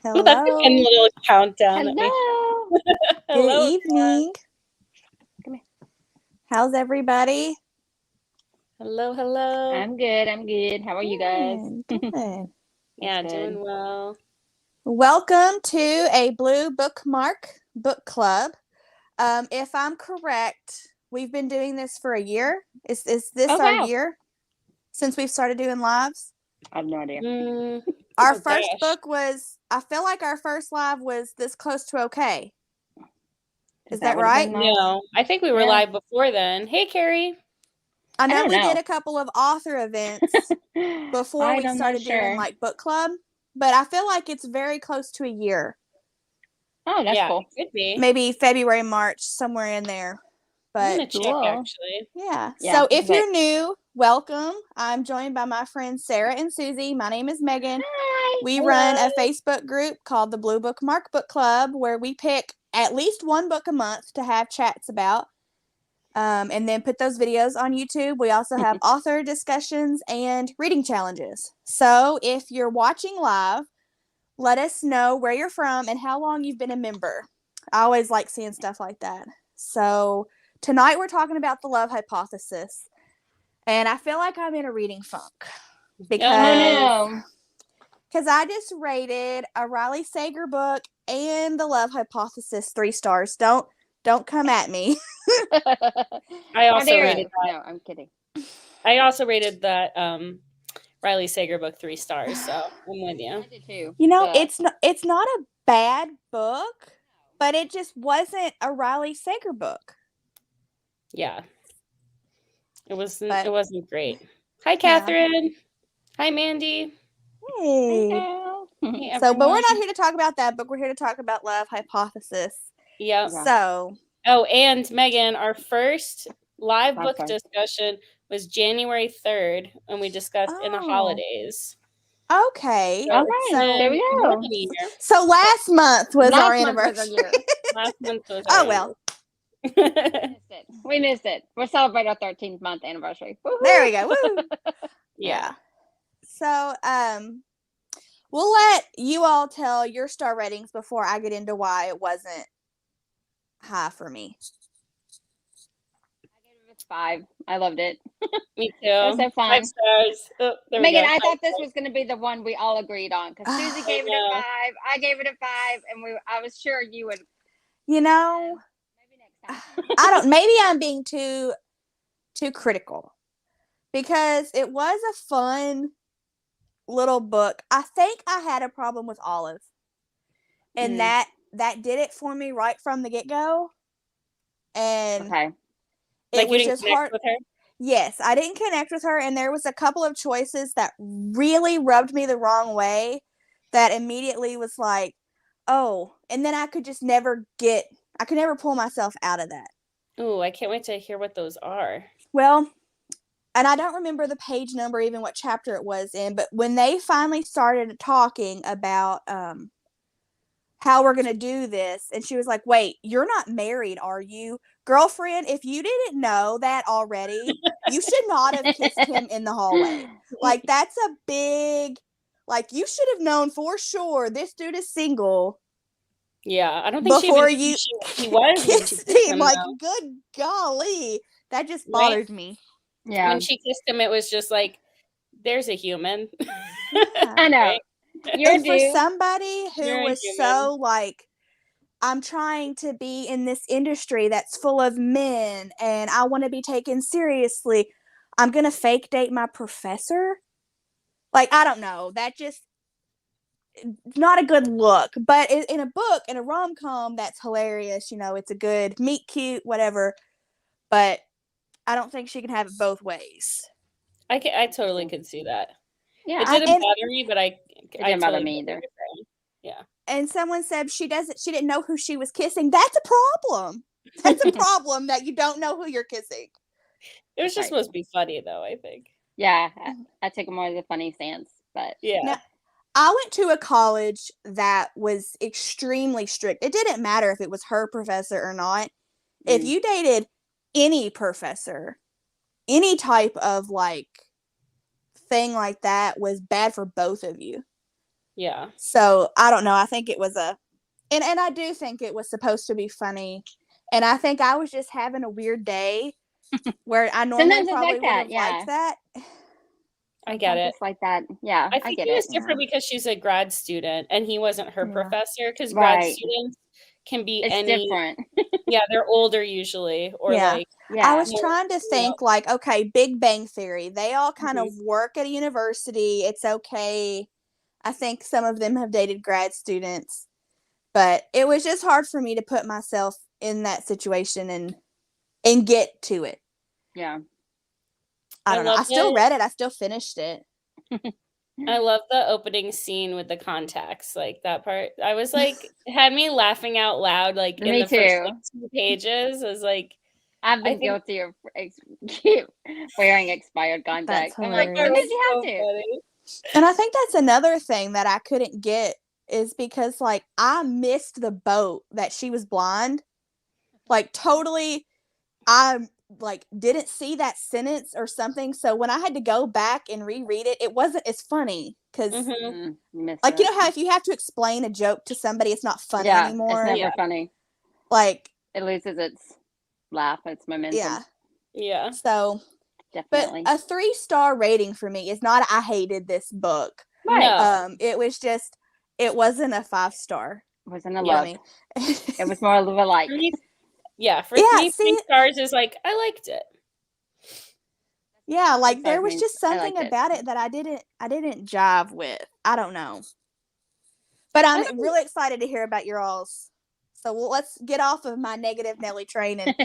And Hello. a little countdown that we Hello. Good Hello, everyone. evening. Come here. How's everybody? Hello, hello. I'm good. I'm good. How are you guys? Good. Good. Yeah, That's doing good. well. Welcome to a Blue Bookmark book club. If I'm correct, we've been doing this for a year. Is this Oh our wow. year since we've started doing lives? I have no idea. Our Oh first gosh. book was, I feel like our first live was This Close to Okay. Is that Would have right? been last? No, I think we were Yeah. live before then. Hey, Carrie. I I know don't we did know. a couple of author events before we I'm not started doing sure. like book club, but I feel like it's very close to a year. Oh, that's Yeah, cool. it could be. Maybe February, March, somewhere in there. I'm But gonna check Cool. actually. yeah. Yeah, So if but you're new, welcome. I'm joined by my friends Sarah and Susie. My name is Megan. hi. We Hello. run a Facebook group called the Blue Bookmark Book Club where we pick at least one book a month to have chats about. And then put those videos on YouTube. We also have author discussions and reading challenges. So if you're watching live, let us know where you're from and how long you've been a member. I always like seeing stuff like that. So tonight we're talking about the love hypothesis. And I feel like I'm in a reading funk Oh because no. I just rated a Riley Sager book and the love hypothesis 3 stars. Don't come at me. I How also dare rated you? that. No, I'm kidding. I also rated that Riley Sager book 3 stars, so I'm with you. I did too. You know, But it's not a bad book, but it just wasn't a Riley Sager book. Yeah. It But wasn't great. Hi, yeah. Catherine. Hi, Mandy. Hey. hello. Hey, So, but we're everyone. not here to talk about that book. We're here to talk about love hypothesis. Yep. Yeah. So, Oh, and Megan, our first live I'm book sorry. discussion was January 3rd when we discussed in the oh, holidays. okay. All So right. it's There been we more go. than a year. So last month was our Last month was anniversary. our year. Last month was our Oh well, anniversary. Missed it. We missed it. We're celebrating our 13th month anniversary. there Woohoo! we go. Woo. Yeah. So, we'll let you all tell your star ratings before I get into why it wasn't high for me. I gave it a 5. I loved it. Me It was too. so 5 fun. stars. Oh, there we Megan, go. I 5 thought this stars. was going to be the one we all agreed on because Susie I gave it a know. 5. I gave it a 5, and I was sure you would. You know, Maybe next time. I don't. Maybe I'm being too critical because it was a fun little book. I think I had a problem with Olive, and that did it for me right from the get go. And Okay. it Like you was didn't just connect hard. with her? Yes, I didn't connect with her, and there was a couple of choices that really rubbed me the wrong way. That immediately was like, oh, and then I could just never I could never pull myself out of that. Ooh, I can't wait to hear what those are. Well, and I don't remember the page number, even what chapter it was in, but when they finally started talking about how we're going to do this, and she was like, wait, you're not married, are you? Girlfriend, if you didn't know that already, you should not have kissed him in the hallway. Like, that's a big, like, you should have known for sure this dude is single Yeah, I don't think she even before knew you he was when she kissed kissed him. him, Like, though. good golly. That just Right? bothered me. Yeah. When she kissed him, it was just like, there's a human. Yeah. I know. Right? You're And for due. somebody who You're a was human. so like, I'm trying to be in this industry that's full of men and I want to be taken seriously, I'm going to fake date my professor? Like, I don't know. That just not a good look. But in a book, in a rom-com, that's hilarious. You know, it's a good meet cute, whatever. But I don't think she can have it both ways. I totally could see that. Yeah. It didn't And bother me, but I didn't bother totally me get where either. you're from. Yeah. and someone said she didn't know who she was kissing. That's a problem. That's a problem that you don't know who you're kissing. It was That's just right. supposed to be funny, though, I think. Yeah. I took more of the funny stance, but Yeah. Now, I went to a college that was extremely strict. It didn't matter if it was her professor or not. If you dated any professor, any type of like thing like that was bad for both of you. Yeah. So I don't know. I think it was and I do think it was supposed to be funny. And I think I was just having a weird day where I normally Sometimes it's probably like would that, have liked that. I get Sometimes it. it's like that. Yeah, I I think get it was it. different because she's a grad student and he wasn't her Yeah. professor, because grad Right. students can be It's any different. yeah, they're older usually, or Yeah. like I Yeah. was trying to think like, okay, Big Bang Theory. They all kind of work at a university. It's okay. I think some of them have dated grad students, but it was just hard for me to put myself in that situation and get to it. Yeah. I I don't know. love I still it. read it. I still finished it. I love the opening scene with the contacts, like that part. I was like, had me laughing out loud, like in Me the first like, too. 2 pages. I was like, I've I been think guilty of wearing expired contacts. I'm like, hilarious. when that did was you have so to? funny. And I think that's another thing that I couldn't get is because like I missed the boat that she was blind. Like totally I like didn't see that sentence or something. So when I had to go back and reread it, it wasn't as funny because Mhm. Missed like you it. know how if you have to explain a joke to somebody, it's not funny Yeah, it's anymore. never Yeah. funny. Like It loses its laugh, its momentum. yeah. Yeah. So but Definitely. a 3-star rating for me is not I hated this book. Right. No. It was just it wasn't a 5-star. Wasn't a for love. me. It was more of a like. For me, yeah, for Yeah, me, 3 see, stars is like, I liked it. yeah, like 3 there stars was means just I something liked it. about it that I didn't jive with. I don't know. But I I'm don't really excited to hear about your all's. So let's get off of my negative Nelly train and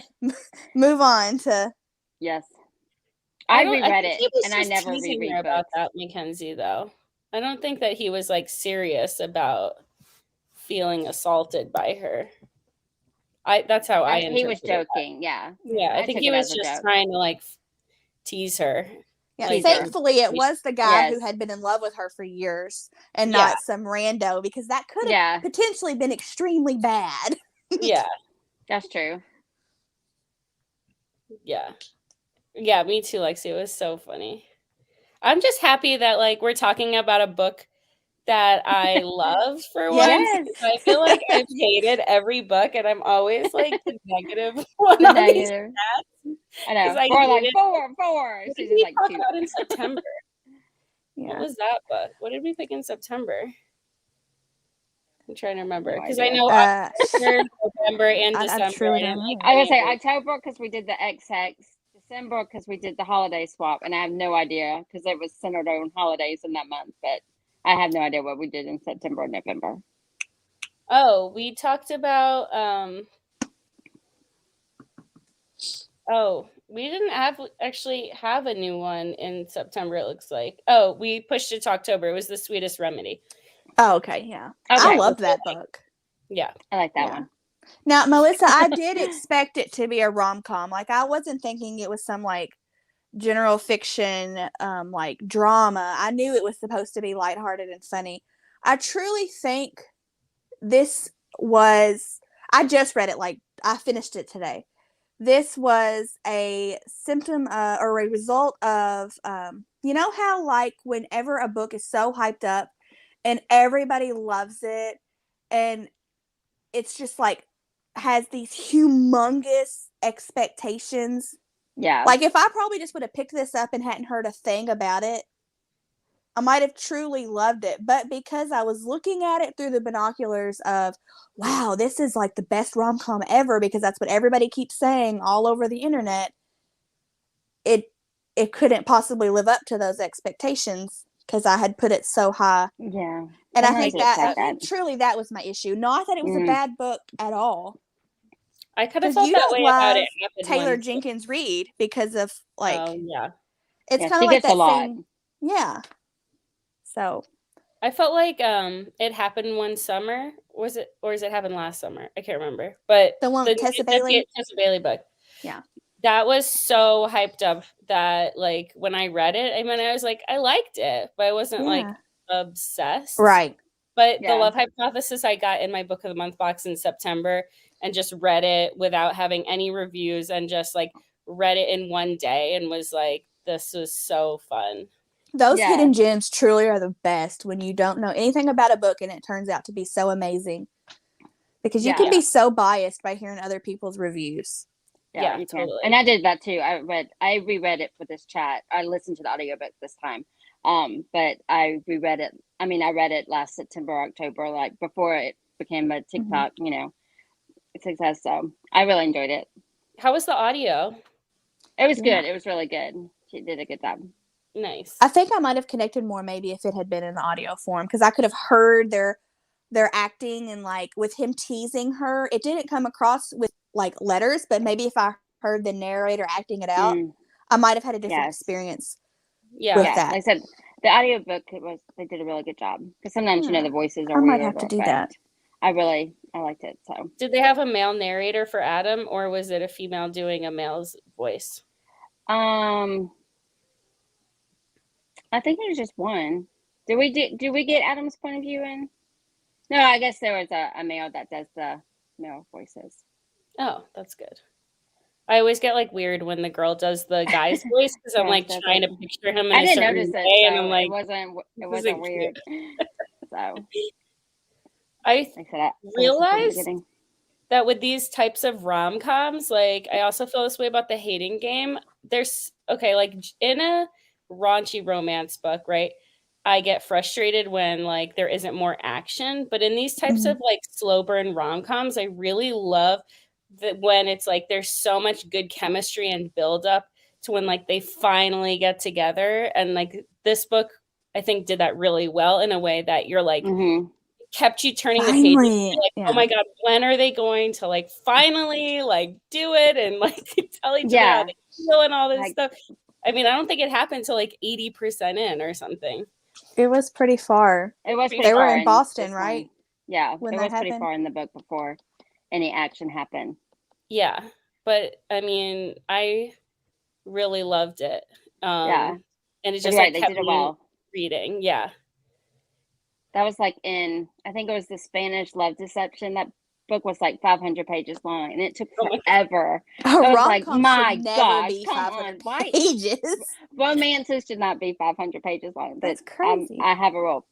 move on to. Yes. I I don't I reread think it he was and I just never teasing reread her about books. that, Mackenzie, though. I don't think that he was like serious about feeling assaulted by her. That's how I He was interpreted that. joking. Yeah. Yeah, I I think took he it was as a just joke. trying to like tease her. Yeah, Like, Teaser. thankfully it was the guy who Yes. had been in love with her for years and Yeah. not some rando because that could have Yeah, potentially been extremely bad. Yeah, that's true. yeah. Yeah, me too, Lexi. It was so funny. I'm just happy that like we're talking about a book that I love for once. Yes. I feel like I've hated every book and I'm always like the negative one The on these negative. stats. I 'Cause know. I Four, like hated four. What She's did just we like talk 2. about in September? What Yeah. was that book? What did we pick in September? I'm trying to remember No because I idea. know October, November, and I December. truly And don't I'm like, know. I was gonna say I October because we did the XX, December because we did the holiday swap, and I have no idea because it was centered on holidays in that month. But I have no idea what we did in September or November. Oh, we talked about we didn't actually have a new one in September, it looks like. Oh, we pushed it to October. It was The Sweetest Remedy. Oh, okay, yeah. Okay. I loved that book. Yeah. I like that Yeah. one. Now, Melissa, I did expect it to be a rom-com. Like I wasn't thinking it was some like general fiction like drama. I knew it was supposed to be lighthearted and funny. I truly think this was I just read it like I finished it today. This was a symptom or a result of you know how like whenever a book is so hyped up and everybody loves it and it's just like has these humongous expectations. Yeah. Like if I probably just would have picked this up and hadn't heard a thing about it, I might have truly loved it. But because I was looking at it through the binoculars of, wow, this is like the best rom-com ever because that's what everybody keeps saying all over the internet, it couldn't possibly live up to those expectations because I had put it so high. Yeah. And I Sometimes think it's that like I think truly that was my issue. Not that it was a bad book at all. I kind of Because felt you that don't way about love it. Happened Taylor when- Jenkins Reid because of like Oh, yeah. it's Yeah, kind she of like gets a that lot. thing. Yeah. So I felt like it happened one summer. Was it, or does it happen last summer? I can't remember. But the one with Tessa Bailey. Tessa Bailey book. Yeah. That was so hyped up that like when I read it, I mean I was like, I liked it, but I wasn't like Yeah. obsessed. Right. But the Yeah. Love Hypothesis I got in my book of the month box in September and just read it without having any reviews and just like read it in one day and was like, this was so fun. Those Yeah. hidden gems truly are the best when you don't know anything about a book and it turns out to be so amazing. Because you Yeah. can be so biased by hearing other people's reviews. Yeah, you can. totally. And I did that too. I reread it for this chat. I listened to the audiobook this time. But I reread it. I mean, I read it last September, October, like before it became a TikTok, success. So I really enjoyed it. How was the audio? It was Yeah. good. It was really good. She did a good job. Nice. I think I might have connected more maybe if it had been in the audio form because I could have heard their acting and like with him teasing her. It didn't come across with like letters, but maybe if I heard the narrator acting it out, I might have had a different experience Yeah. with Yeah, that. like I said, the audiobook they did a really good job because sometimes the voices are I weird. might have to do but that. I liked it. So Did they have a male narrator for Adam, or was it a female doing a male's voice? I think it was just one. Did we get Adam's point of view in? No, I guess there was a male that does the male voices. Oh, that's good. I always get like weird when the girl does the guy's voice because I'm like trying to picture him in I a didn't certain notice way, it, so and I'm like, it wasn't weird. So I I realized that with these types of rom-coms, like I also feel this way about The Hating Game. There's like in a raunchy romance book, right? I get frustrated when like there isn't more action, but in these types of like slow burn rom-coms, I really love that when it's like there's so much good chemistry and build up to when like they finally get together. And like this book, I think did that really well in a way that you're like kept you turning the pages. Like, oh my god, when are they going to like finally like do it and like tell each other how they feel and all this stuff? I mean, I don't think it happened until like 80% in or something. It was pretty far. It was. They were in Boston, right? Yeah, when it that was happened. pretty far in the book before any action happened. Yeah, but I mean, I really loved it. Yeah, and it just right, like kept me reading. Yeah, that was like I think it was the Spanish Love Deception. That book was like 500 pages long, and it took forever. I was like, my gosh, come on, why pages? Romances should not be 500 pages long. But that's crazy. I have a rule.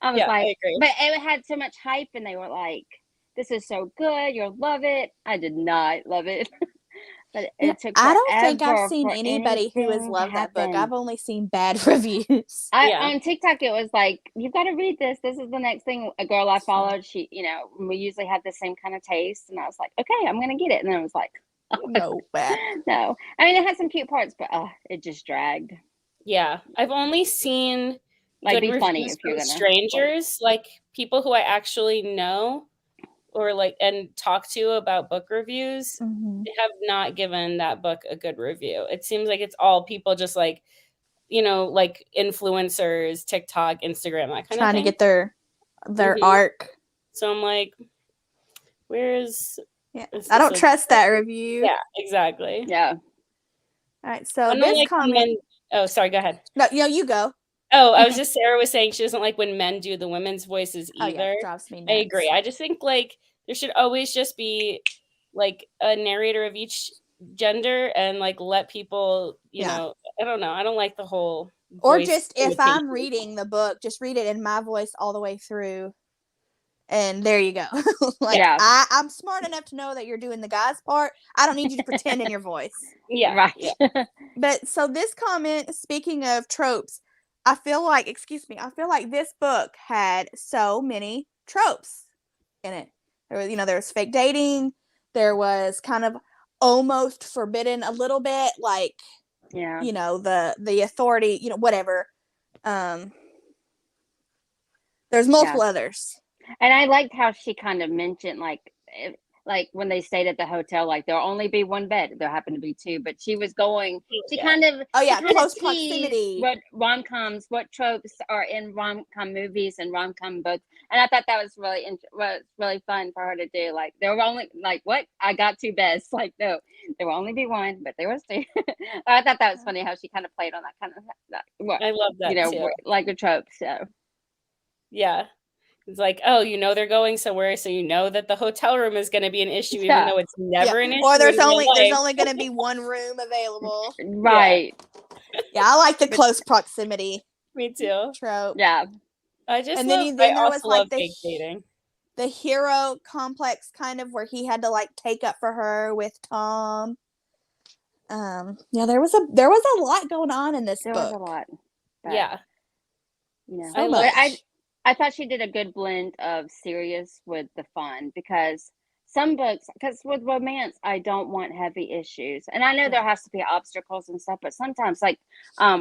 I was I agree. but it had so much hype, and they were like, "This is so good, you'll love it." I did not love it. But it took I don't think I've seen anybody who has loved that book. I've only seen bad reviews. On TikTok, it was like, you've got to read this. This is the next thing. A girl I followed, she, we usually have the same kind of taste. And I was like, okay, I'm going to get it. And then I was like, no. No. I mean, it had some cute parts, but it just dragged. Yeah. I've only seen like good be funny if you're gonna strangers, like people who I actually know or like and talk to about book reviews have not given that book a good review. It seems like it's all people just like, like influencers, TikTok, Instagram, that kind of thing. Trying to get their arc. So I'm like, where's I don't trust that review. Yeah, exactly. Yeah. All right. So this comment. Sorry, go ahead. No, you go. Oh, I was just Sarah was saying she doesn't like when men do the women's voices either. Oh, yeah, drives me nuts. I agree. I just think like there should always just be like a narrator of each gender and like let people, you know, I don't know. I don't like the whole or just if I'm reading the book, just read it in my voice all the way through. And there you go. I'm smart enough to know that you're doing the guy's part. I don't need you to pretend in your voice. Yeah. Right. Yeah. But so this comment, speaking of tropes, I feel like this book had so many tropes in it. There was, there was fake dating. There was kind of almost forbidden a little bit, like, the authority, whatever. There's multiple others. And I liked how she kind of mentioned, like when they stayed at the hotel, like there'll only be one bed. There happened to be two, but she was going. She kind of close proximity. What rom-coms, what tropes are in rom-com movies and rom-com books, and I thought that was really fun for her to do. Like there were only I got two beds. Like no, there will only be one, but there was two. I thought that was funny how she kind of played on that kind of. I love that too. Like a trope. So yeah. It's like, they're going somewhere, so that the hotel room is going to be an issue, even though it's never an issue. Or there's only going to be one room available. Right. Yeah, I like the close proximity Me too. trope. Yeah. I just And love. then I there was also like love fake dating. the hero complex kind of where he had to like take up for her with Tom. Yeah, there was a lot going on in this There book. was a lot. But, Yeah, you know, So I love. much. I thought she did a good blend of serious with the fun, because some books, because with romance, I don't want heavy issues, and I know there has to be obstacles and stuff, but sometimes, like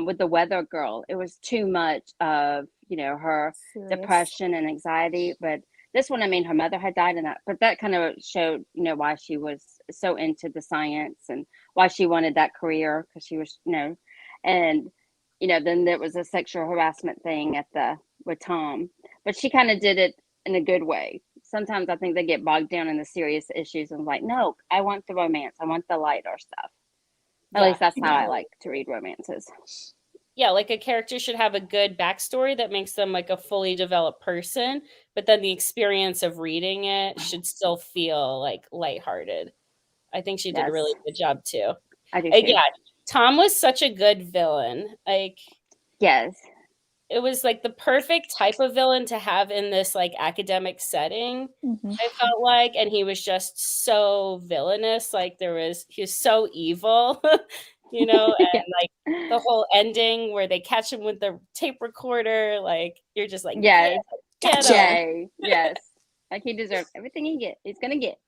with the Weather Girl, it was too much of, you know, her Serious. depression and anxiety. But this one, I mean, her mother had died, and that kind of showed, you know, why she was so into the science and why she wanted that career, because she was, you know, and you know, then there was a sexual harassment thing with Tom, but she kind of did it in a good way. Sometimes I think they get bogged down in the serious issues and like, no, I want the romance, I want the lighter stuff. At least that's how I like to read romances. Yeah, like a character should have a good backstory that makes them like a fully developed person, but then the experience of reading it should still feel like lighthearted. I think she did a really good job too. I do too. Yeah, Tom was such a good villain. Like, yes, it was like the perfect type of villain to have in this like academic setting. I felt like, and he was just so villainous. Like he was so evil, you know, and like the whole ending where they catch him with the tape recorder, like you're just like, yes, get him. yay, yes, like he deserves everything he's gonna get.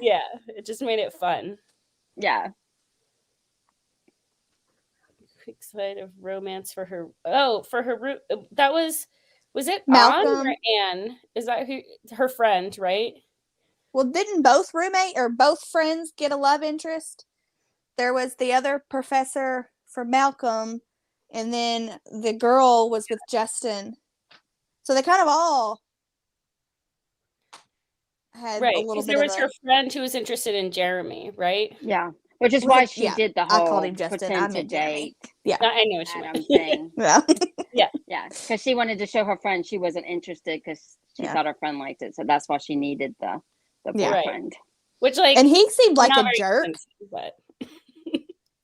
Yeah, it just made it fun. Yeah. Quick side of romance for her. Oh, for her that was it Malcolm Anne or Anne? Is that her friend, right? Well, didn't both friends get a love interest? There was the other professor for Malcolm, and then the girl was with Justin. So they kind of all had a little bit there of was her friend who was interested in Jeremy, right? Yeah, which is why she did the whole I called him Justin. I pretend to meant Jeremy. date Yeah, I know what you Adam meant. thing. Yeah. Yeah, because she wanted to show her friend she wasn't interested because she thought her friend liked it, so that's why she needed the boyfriend. Which, like, and he seemed like not a very jerk. expensive, but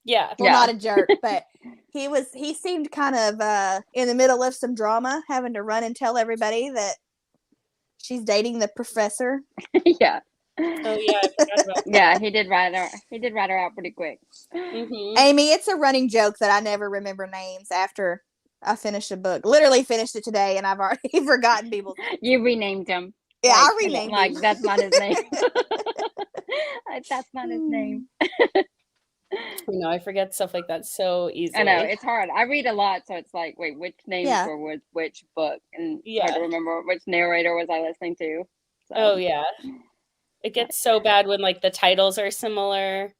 yeah, Well, not a jerk, but he seemed kind of in the middle of some drama, having to run and tell everybody that she's dating the professor. Yeah. Oh yeah, I forgot about that. Yeah, he did write her out pretty quick. Amy, it's a running joke that I never remember names after I finish a book. Literally finished it today, and I've already forgotten people's names. You renamed him. Yeah, I renamed him. Like, that's not his name. That's not his name. You know, I forget stuff like that so easily. I know, it's hard. I read a lot, so it's like, wait, which names were with which book? And it's hard to remember which narrator was I listening to. So. Oh, yeah. It gets so bad when, like, the titles are similar,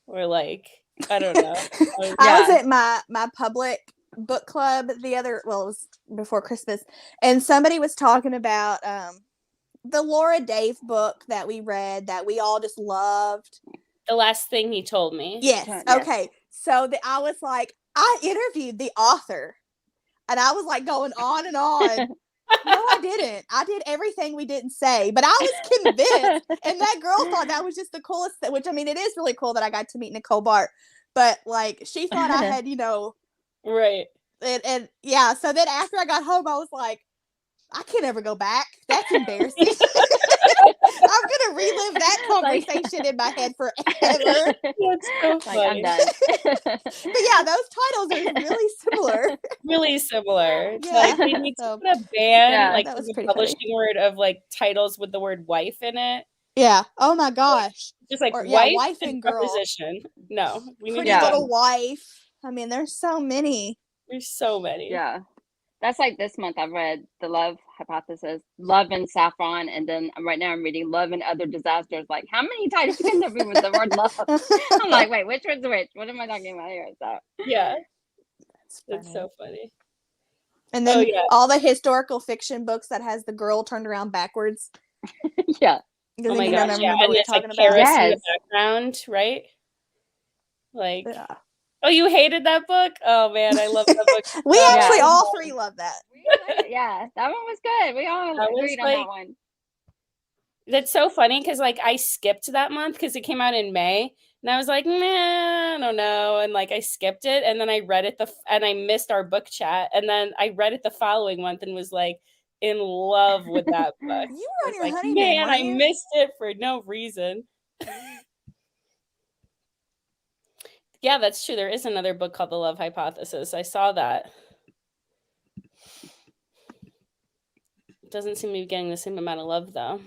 or, like, I don't know. I was at my public book club it was before Christmas, and somebody was talking about the Laura Dave book that we read that we all just loved. The Last Thing He Told Me. Yes. Okay. So I was like, I interviewed the author, and I was like going on and on. No, I didn't. I did everything we didn't say, but I was convinced. And that girl thought that was just the coolest thing, which, I mean, it is really cool that I got to meet Nicole Bart, but like, she thought I had, right. And yeah. So then after I got home, I was like, I can't ever go back. That's embarrassing. I'm gonna relive that conversation in my head forever. That's so funny. I'm done. But yeah, those titles are really similar. Really similar. Yeah. Like, we need to put a ban, like, the publishing word of, like, titles with the word wife in it. Yeah. Oh my gosh. Just like wife and girl. Preposition. No. We need Pretty Little Wife. I mean, there's so many. There's so many. Yeah. That's like this month I've read The Love Hypothesis, Love and Saffron, and then right now I'm reading Love and Other Disasters. Like, how many titles can there be with the word love? I'm like, wait, which one's which? What am I talking about here? So yeah. That's so funny. And then all the historical fiction books that has the girl turned around backwards. Yeah. Oh my gosh, yeah. And it's like Paris in the background, right? Like, oh, you hated that book? Oh man, I love that book. We actually all three love that. Yeah, that one was good. We all agreed on that one. That's so funny because, like, I skipped that month because it came out in May, And I was like, nah, I don't know. And like I skipped it, and then I read it and I missed our book chat. And then I read it the following month and was like in love with that book. You I were on was your like, honeymoon, man, weren't I you? missed it for no reason. Yeah, that's true. There is another book called The Love Hypothesis. I saw that. It doesn't seem to be getting the same amount of love though.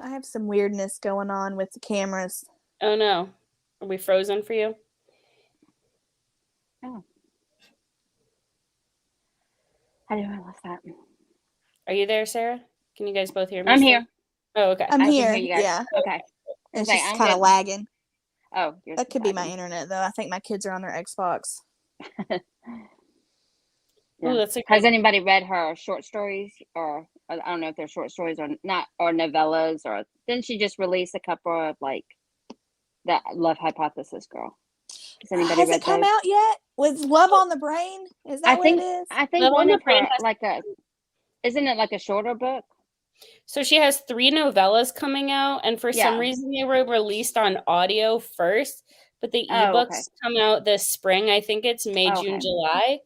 I have some weirdness going on with the cameras. Oh no. Are we frozen for you? Oh. I didn't realize that. Are you there, Sarah? Can you guys both hear me? I'm still? here. Oh, okay. I'm I here. can hear you guys. Yeah. Okay. It's Okay, just I'm kind of good. lagging. Oh, That could be my internet, though. I think my kids are on their Xbox. Ooh, that's a Has good. anybody read her short stories, or I don't know if they're short stories or not, or novellas, or didn't she just release a couple of like that Love Hypothesis girl? Has anybody Has read it come those? out yet? With Love on the Brain? Is that I what it think is? I think Love on one the of Brain her has- like a isn't it like a shorter book? So she has 3 novellas coming out, and for some Yeah. reason they were released on audio first, but the Oh, ebooks okay. come out this spring. I think it's May, June, Okay. July. Okay.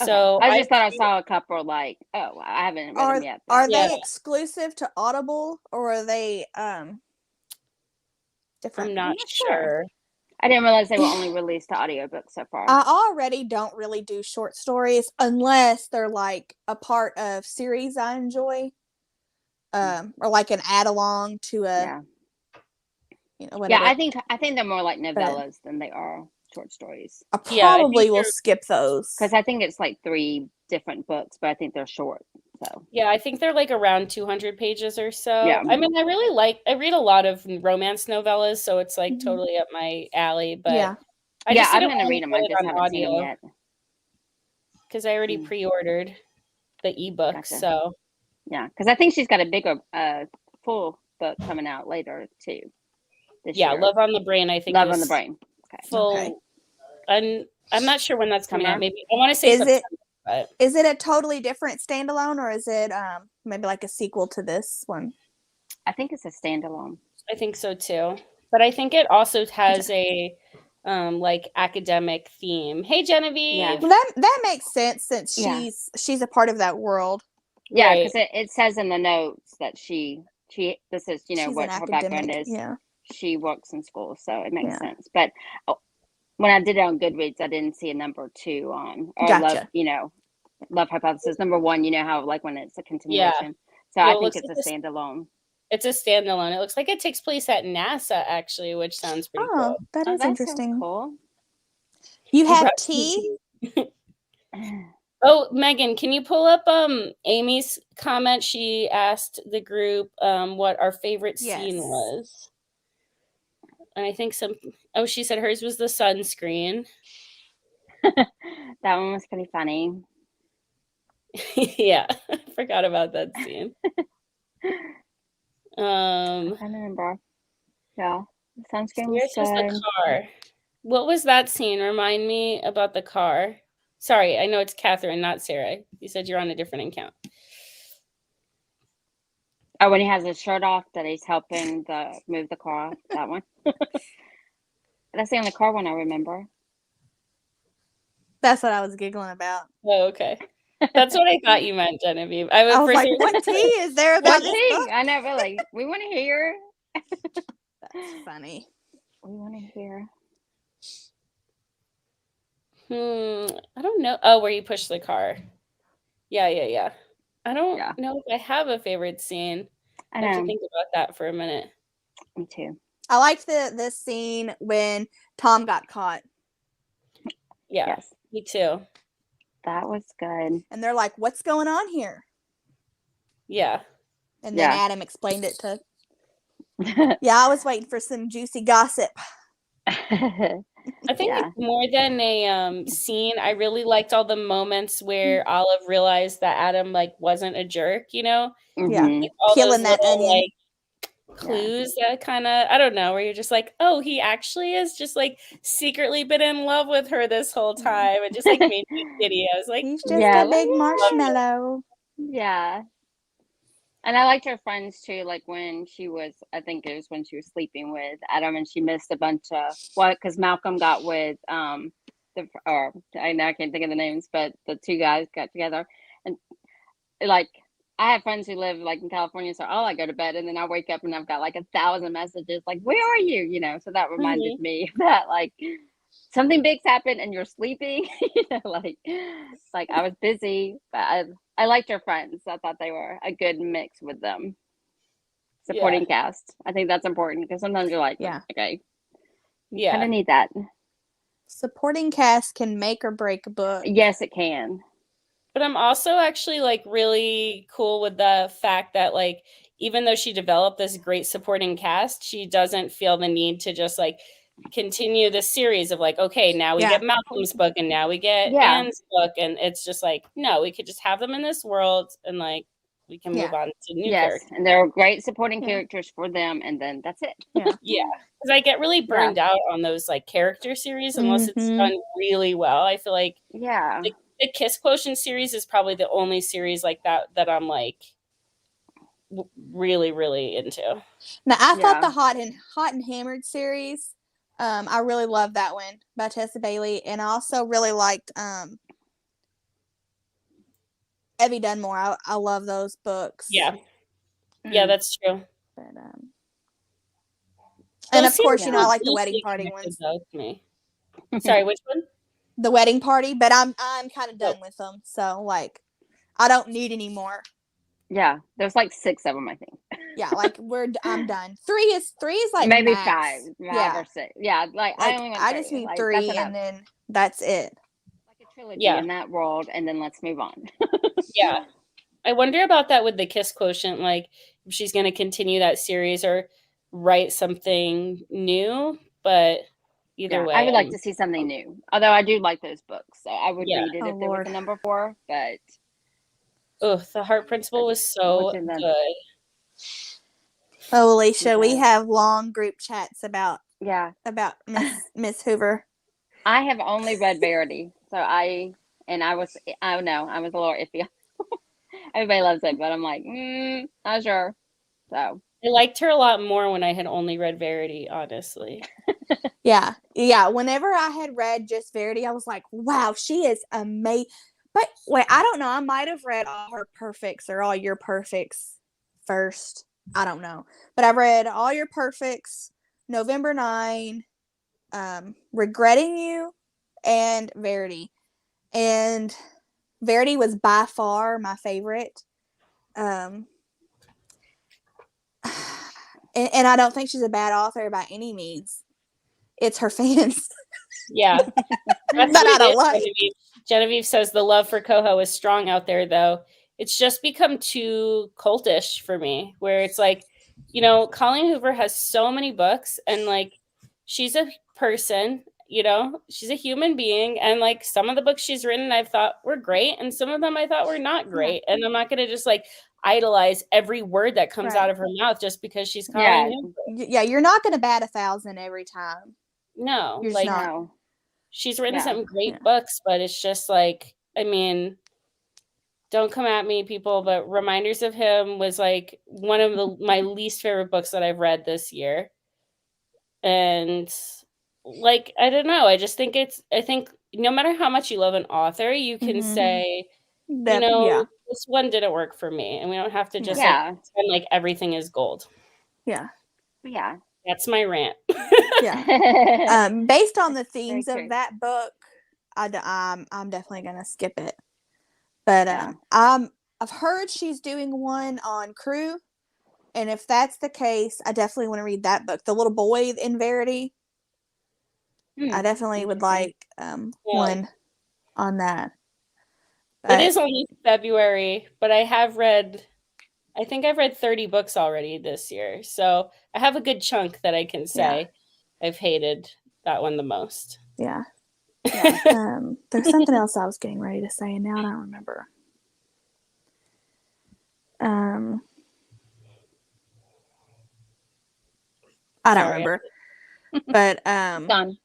So I just thought I saw a couple like I haven't read them yet. Are Yeah. they exclusive to Audible, or are they different? I'm not sure. I didn't realize they were only released to audiobooks so far. I already don't really do short stories unless they're like a part of series I enjoy, or like an add along to a, whatever. Yeah, I think they're more like novellas than they are short stories. I Yeah, I probably think will they're- skip those. Because I think it's like 3 different books, but I think they're short. So Yeah, I think they're like around 200 pages or so. Yeah. I mean, I read a lot of romance novellas, so it's like Mhm. totally up my alley. But Yeah. I yeah, just I'm didn't gonna want read to them. get I it just on haven't seen them audio yet. because I already Mm. pre-ordered the ebook. Gotcha. So Yeah, because I think she's got a bigger full book coming out later too. This yeah, year. Love on the Brain. I think Love is on the Brain. Okay. full. Okay. I'm not sure when that's coming Summer? out. Maybe I want to say Is September. it But is it a totally different standalone, or is it maybe like a sequel to this one? I think it's a standalone. I think so too. But I think it also has a like academic theme. Hey Genevieve. Yeah. Well, that makes sense since Yeah. she's a part of that world. Yeah, Right. because it says in the notes that she this is She's what an her background academic. is. Yeah. She works in school, so it makes Yeah. sense. But when I did it on Goodreads, I didn't see a number 2 on or Gotcha. Love Hypothesis. Number 1, how like when it's a continuation. So No, I it think looks it's like a standalone. It's a standalone. It looks like it takes place at NASA actually, which sounds pretty Oh, cool. that is That interesting. sounds cool. You have brought tea? Oh, Megan, can you pull up Amy's comment? She asked the group what our favorite scene Yes. was. And I think she said hers was the sunscreen. That one was pretty funny. Yeah, I forgot about that scene. I remember. Yeah, the sunscreen was Yours was good. the car. What was that scene? Remind me about the car. Sorry, I know it's Catherine, not Sarah. You said you're on a different account. Oh, when he has his shirt off, that he's helping move the car. That one. That's the only car one I remember. That's what I was giggling about. Oh, okay. That's what I thought you meant, Genevieve. I I was for like, some- what tea is there about What this thing? book? I know, really. We want to hear. That's funny. We want to hear. I don't know. Oh, where you push the car. Yeah. I don't know if I have a favorite scene. I have to think about that for a minute. Me too. I liked this scene when Tom got caught. Yeah, Yes. Me too. That was good. And they're like, what's going on here? Yeah. And then Adam explained it to... Yeah, I was waiting for some juicy gossip. I think more than a scene, I really liked all the moments where Olive realized that Adam wasn't a jerk, Yeah. Like, all Peeling those that little, onion. clues that kind of, I don't know, where you're just like, oh, he actually is just secretly been in love with her this whole time and just made me giddy. I was like, he's just a big marshmallow. Yeah. And I liked her friends too, like when she was, I think it was when she was sleeping with Adam and she missed a bunch of, well, because Malcolm got with, or I know I can't think of the names, but the two guys got together. And like, I have friends who live like in California, so I go to bed and then I wake up and I've ut 1,000 messages like, where are you? You know, so that reminded me that like something big's happened and you're sleeping. You know, like I was busy, but I liked her friends. I thought they were a good mix with them. Supporting cast. I think that's important because sometimes you're like, Yeah. okay, you Yeah. kind of need that. Supporting cast can make or break a book. Yes, it can. But I'm also actually like really cool with the fact that like even though she developed this great supporting cast, she doesn't feel the need to just like continue the series of like, okay, now we get Malcolm's book and now we get Anne's book, and it's just like, no, we could just have them in this world and like we can move on to new characters. And there are great supporting characters for them, and then that's it. Yeah. Because I get really burned out on those like character series unless it's done really well. I feel like the Kiss Quotient series is probably the only series like that I'm like really, really into. Now I thought the Hot and Hammered series, I really loved that one by Tessa Bailey, and I also really liked Evie Dunmore. I love those books. Yeah, that's true. But, and of course, I like the Wedding Party ones. Me. Sorry, which one? The Wedding Party, but I'm kind of done with them. So like, I don't need any more. Yeah, there's like 6 of them, I think. Yeah, like I'm done. Three is like maybe max. 5 or 6. Yeah, like I just need 3, and then that's it. Like a trilogy in that world, and then let's move on. Yeah, I wonder about that with the Kiss Quotient. Like, if she's going to continue that series or write something new. But either way, I would like to see something new. Although I do like those books, so I would read it if there was a number 4. But the Heart Principle was so good. Oh, Alicia, we have long group chats about Miss Hoover. I have only read Verity, so I was a little iffy. Everybody loves it, but I'm like, not sure. So I liked her a lot more when I had only read Verity, honestly. Yeah. Whenever I had read just Verity, I was like, wow, she is amazing. But wait, I don't know. I might have read all her perfects or all your perfects first. I don't know. But I read All Your Perfects, November 9, Regretting You, and Verity. And Verity was by far my favorite. And I don't think she's a bad author by any means. It's her fans. Yeah. That's that I don't like. Genevieve says the love for Coho is strong out there, though. It's just become too cultish for me, where it's like, Colleen Hoover has so many books, and like, she's a person, she's a human being, and like some of the books she's written I've thought were great, and some of them I thought were not great. And I'm not going to just like idolize every word that comes out of her mouth just because she's Colleen Hoover. Yeah, you're not going to bat 1,000 every time. No, you're like not. She's written some great books, but it's just like, I mean, don't come at me, people, but Reminders of Him was like one of my least favorite books that I've read this year. And like, I don't know. I think no matter how much you love an author, you can say, this one didn't work for me. And we don't have to just like pretend like everything is gold. Yeah. Yeah. That's my rant. Yeah. Based on the themes of that book, I'm definitely gonna skip it. But I've heard she's doing one on Crew, and if that's the case, I definitely want to read that book. The Little Boy in Verity. I definitely would like one on that. But it is only February, but I think I've read 30 books already this year. So I have a good chunk that I can say I've hated that one the most. Yeah. There's something else I was getting ready to say, and now I don't remember. I don't remember. But done.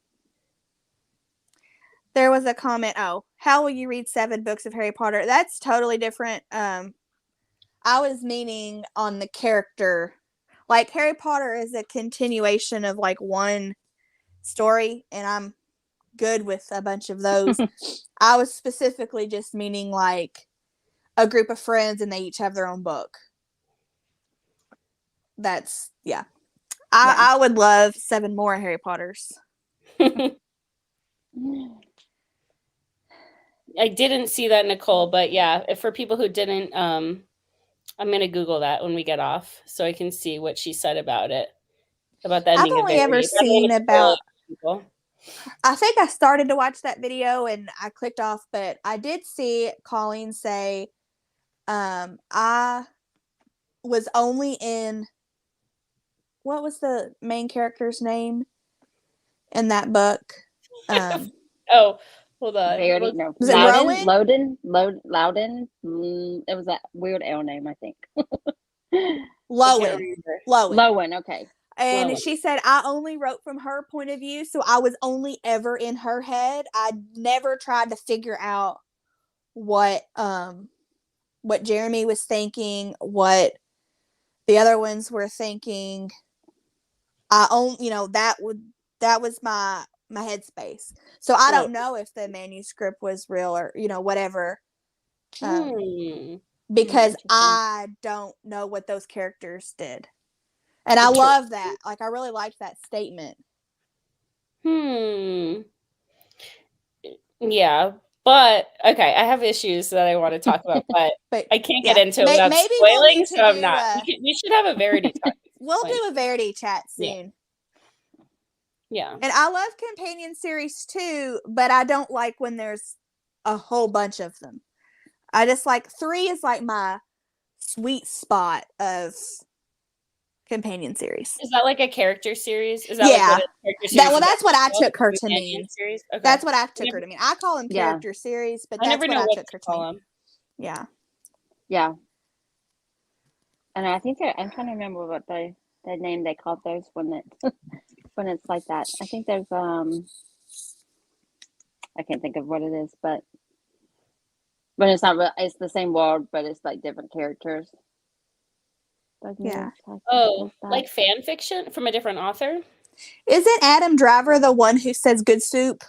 There was a comment, how will you read 7 books of Harry Potter? That's totally different. I I was meaning on the character. Like Harry Potter is a continuation of like one story, and I'm good with a bunch of those. I was specifically just meaning like a group of friends and they each have their own book. That's yeah. I would love 7 more Harry Potters. I didn't see that, Nicole, but yeah, if for people who didn't, I'm gonna Google that when we get off so I can see what she said about it, about the I've ending of only ever Verity. I don't seen wanna spoil about. it for people. I think I started to watch that video and I clicked off, but I did see Colleen say, I was only in. What was the main character's name in that book? Oh, hold on. Verity, no. Was it Loudon? Rowan? Loudon? It was that weird L name, I think. I can't Lowen. remember. Lowen, okay. And Lowen. she said, I only wrote from her point of view, so I was only ever in her head. I never tried to figure out what Jeremy was thinking, what the other ones were thinking. That was my headspace. So I don't know if the manuscript was real or whatever. Because I don't know what those characters did. And I love that. Like, I really liked that statement. Yeah, but okay, I have issues that I want to talk about, but I can't get into it without maybe spoiling, we'll need to so I'm not. We should have a Verity talk. We'll do a Verity chat soon. Yeah. And I love companion series too, but I don't like when there's a whole bunch of them. I just like 3 is like my sweet spot of companion series. Is that like a character series? Is that yeah. like what a character series that's what I took her to mean. Series? Okay. That's what I took her to mean. I call them character series, but that's what I took her to mean. Yeah. Yeah. And I think I'm trying to remember what the name they called those when it's like that. I think there's I can't think of what it is, but when it's not real, it's the same world, but it's like different characters. Yeah. Oh, like fan fiction from a different author? Isn't Adam Driver the one who says good soup?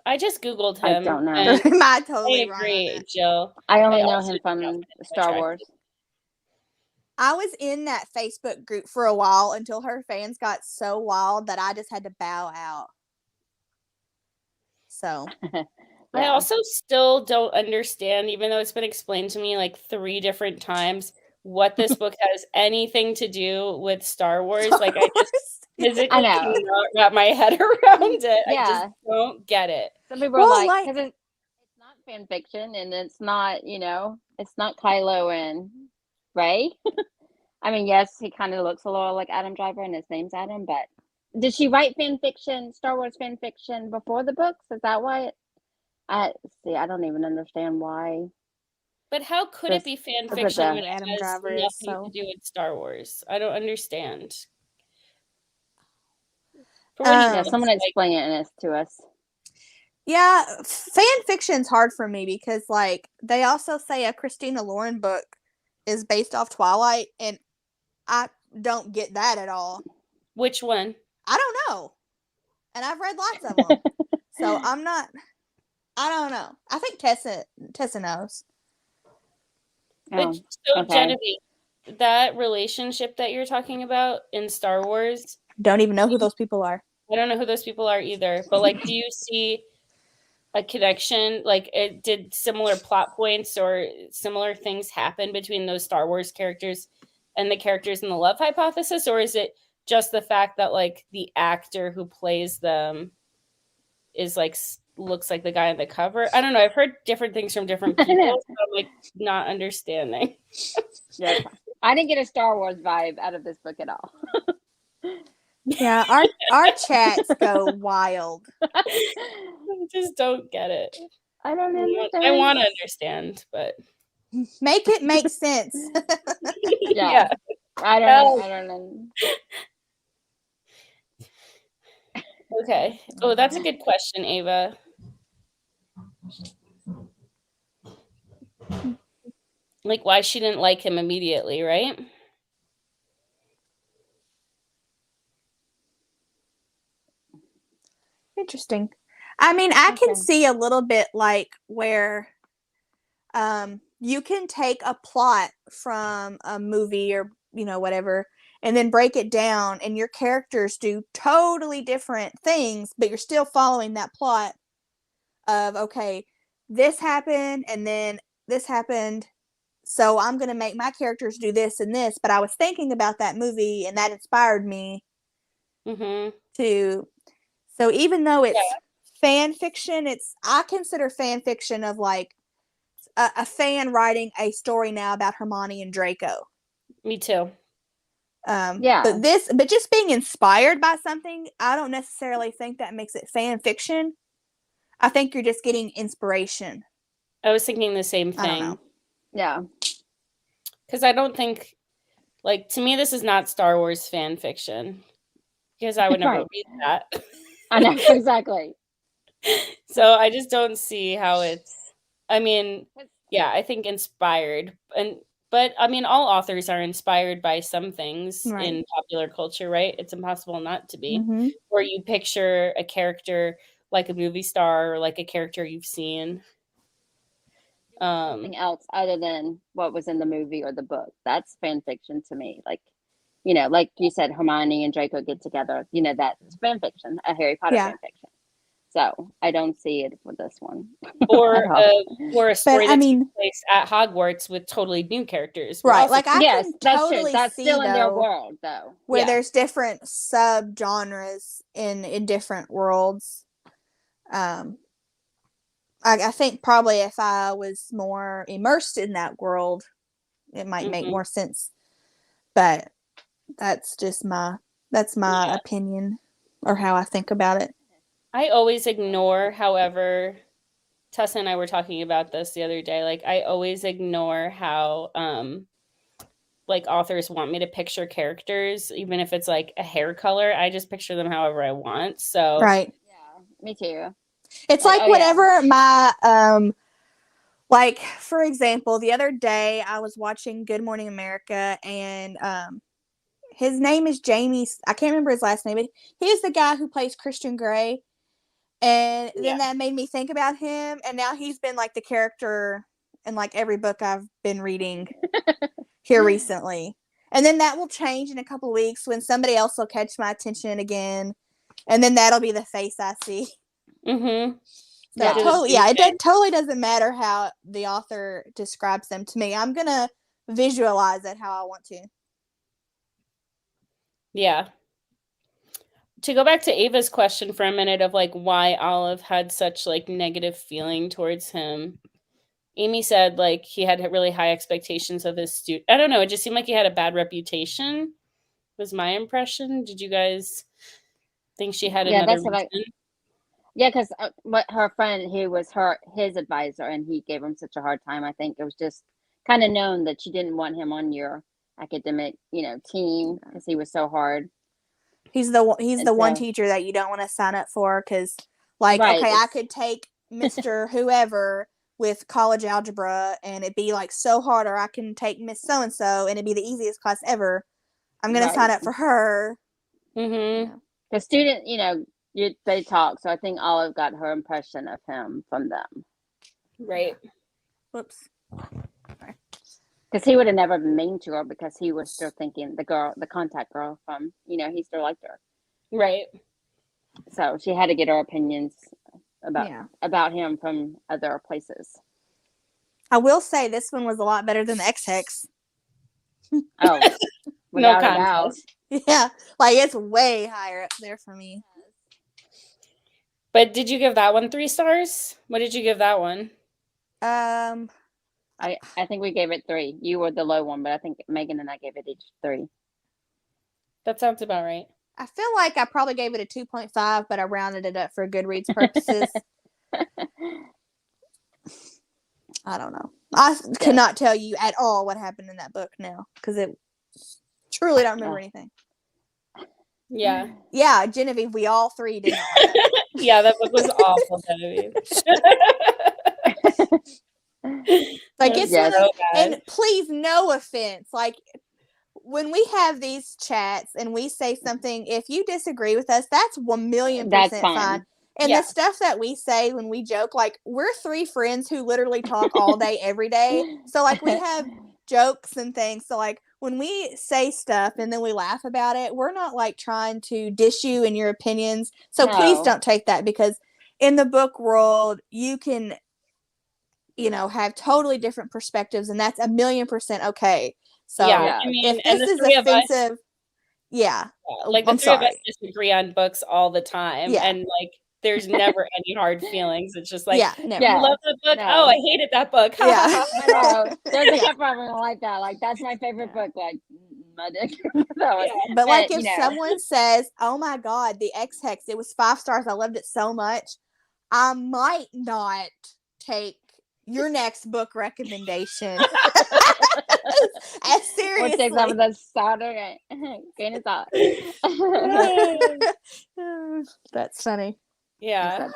I just Googled him. I don't know. Am I totally I agree, wrong on Jill. I only know him from Star Wars. I was in that Facebook group for a while until her fans got so wild that I just had to bow out. So I also still don't understand, even though it's been explained to me like 3 different times, what this book has anything to do with Star Wars. Like, I just physically cannot wrap my head around it. I just don't get it. Some people are like, because it's not fan fiction, and it's not, it's not Kylo and Rey. I mean, yes, he kind of looks a little like Adam Driver, and his name's Adam, but did she write fan fiction, Star Wars fan fiction before the books? Is that why? I don't even understand why. But how could it be fan fiction when Adam Driver has nothing to do with Star Wars? I don't understand. Someone explain it to us. Yeah, fan fiction's hard for me because, like, they also say a Christina Lauren book is based off Twilight, and I don't get that at all. Which one? I don't know. And I've read lots of them. So I don't know. I think Tessa knows. But Genevieve, that relationship that you're talking about in Star Wars, don't even know who those people are. I don't know who those people are either. But like, do you see a connection? Like, did similar plot points or similar things happen between those Star Wars characters and the characters in the Love Hypothesis, or is it just the fact that like the actor who plays them is like looks like the guy on the cover? I don't know. I've heard different things from different people, so I'm like not understanding. Yeah, I didn't get a Star Wars vibe out of this book at all. Yeah, our chats go wild. I just don't get it. I don't understand. I want to understand, but make it make sense. Yeah. I don't know. Okay. Oh, that's a good question, Ava. like why she didn't like him immediately, right? Interesting. I mean, I can Okay. see a little bit like where you can take a plot from a movie or, whatever, and then break it down, and your characters do totally different things, but you're still following that plot of, okay, this happened, and then this happened. So I'm going to make my characters do this and this, but I was thinking about that movie and that inspired me Mm-hmm. to. So even though Yeah, it's fan fiction, I consider fan fiction of like a fan writing a story now about Hermione and Draco. me too. Yeah. But just being inspired by something, I don't necessarily think that makes it fan fiction. I think you're just getting inspiration. I was thinking the same I don't know. thing. Yeah. Because I don't think, like, to me, this is not Star Wars fan fiction. Because I would never Right. read that. I know exactly. So I just don't see how it's, I mean, yeah, I think inspired. But I mean, all authors are inspired by some things Right. in popular culture, right? It's impossible not to be. Mm-hmm. Or you picture a character like a movie star or like a character you've seen. Something else other than what was in the movie or the book. That's fan fiction to me. Like, like you said, Hermione and Draco get together. That's fan fiction, a Harry Potter Yeah. fan fiction. So I don't see it for this one or at all. or a story I that mean- takes place at Hogwarts with totally new characters. would Right. also- Like I Yes, can that's true. totally That's see still in their though world, though. where Yeah. there's different sub genres in different worlds. I think probably if I was more immersed in that world, it might make Mhm. more sense. But that's just my Yeah. opinion or how I think about it. I always ignore, however, Tessa and I were talking about this the other day. Like I always ignore how like authors want me to picture characters, even if it's like a hair color. I just picture them however I want. So Right. Yeah, me too. It's Like, like oh, yeah. whatever my like for example, the other day I was watching Good Morning America, and his name is Jamie. I can't remember his last name, but he's the guy who plays Christian Grey. And then Yeah. that made me think about him, and now he's been like the character in like every book I've been reading here recently. And then that will change in a couple weeks when somebody else will catch my attention again, and then that'll be the face I see. Mm-hmm. So Yeah. it totally doesn't matter how the author describes them to me. I'm gonna visualize it how I want to. Yeah. To go back to Ava's question for a minute of like why Olive had such like negative feeling towards him. Amy said like he had really high expectations of his student. I don't know, it just seemed like he had a bad reputation. Was my impression. Did you guys think she had Yeah, another that's what reason? Yeah, because what her friend, who was his advisor, and he gave him such a hard time. I think it was just kind of known that you didn't want him on your academic, team because he was so hard. He's the one so- teacher that you don't want to sign up for because, like, Right, okay, I it's- could take Mr. whoever with college algebra and it'd be like so hard, or I can take Miss So and So and it'd be the easiest class ever. I'm gonna sign Right. up for her. Mm-hmm. The student, they talk, so I think Olive got her impression of him from them. Right. Whoops. Because he would have never been mean to her because he was still thinking the contact girl from, he still liked her. Right. So she had to get her opinions Yeah. about him from other places. I will say this one was a lot better than the X-Hex. Oh, No without a doubt. contest. Yeah, like it's way higher up there for me. But did you give that one 3 stars? What did you give that one? I think we gave it 3. You were the low one, but I think Megan and I gave it each 3. That sounds about right. I feel like I probably gave it a 2.5, but I rounded it up for Goodreads purposes. I don't know. I cannot tell you at all what happened in that book now because it truly don't remember anything. Yeah. Yeah, Genevieve, we all three did not like it. Yeah, that book was awful, Genevieve. Like That's it's Yes. one of, so bad. and please, no offense. Like when we have these chats and we say something, if you disagree with us, that's 1,000,000% That's fine. fine. And Yeah. the stuff that we say when we joke, like we're three friends who literally talk all day, every day. So like we have jokes and things. So like when we say stuff and then we laugh about it, we're not like trying to dish you in your opinions. So please No. don't take that, because in the book world, you can, have totally different perspectives, and that's 1,000,000% okay. So Yeah, Yeah. I mean, if and this the is 3 of us, offensive, yeah, like, the I'm 3 of us sorry. disagree on books all the time, Yeah. and, like, there's never any hard feelings. It's just like, Yeah, never. "You Yeah. love the book? No. Oh, I hated that book. Ha, ha, Yeah. ha." I know. There's a Yeah. couple of them like that. Like that's my favorite Yeah. book. Like my dick. That one. Yeah. But like But, if someone says, "Oh my god, the X Hex, it was 5 stars. I loved it so much." I might not take your next book recommendation as Or take that seriously. with a solder grain of salt. That's funny. Yeah.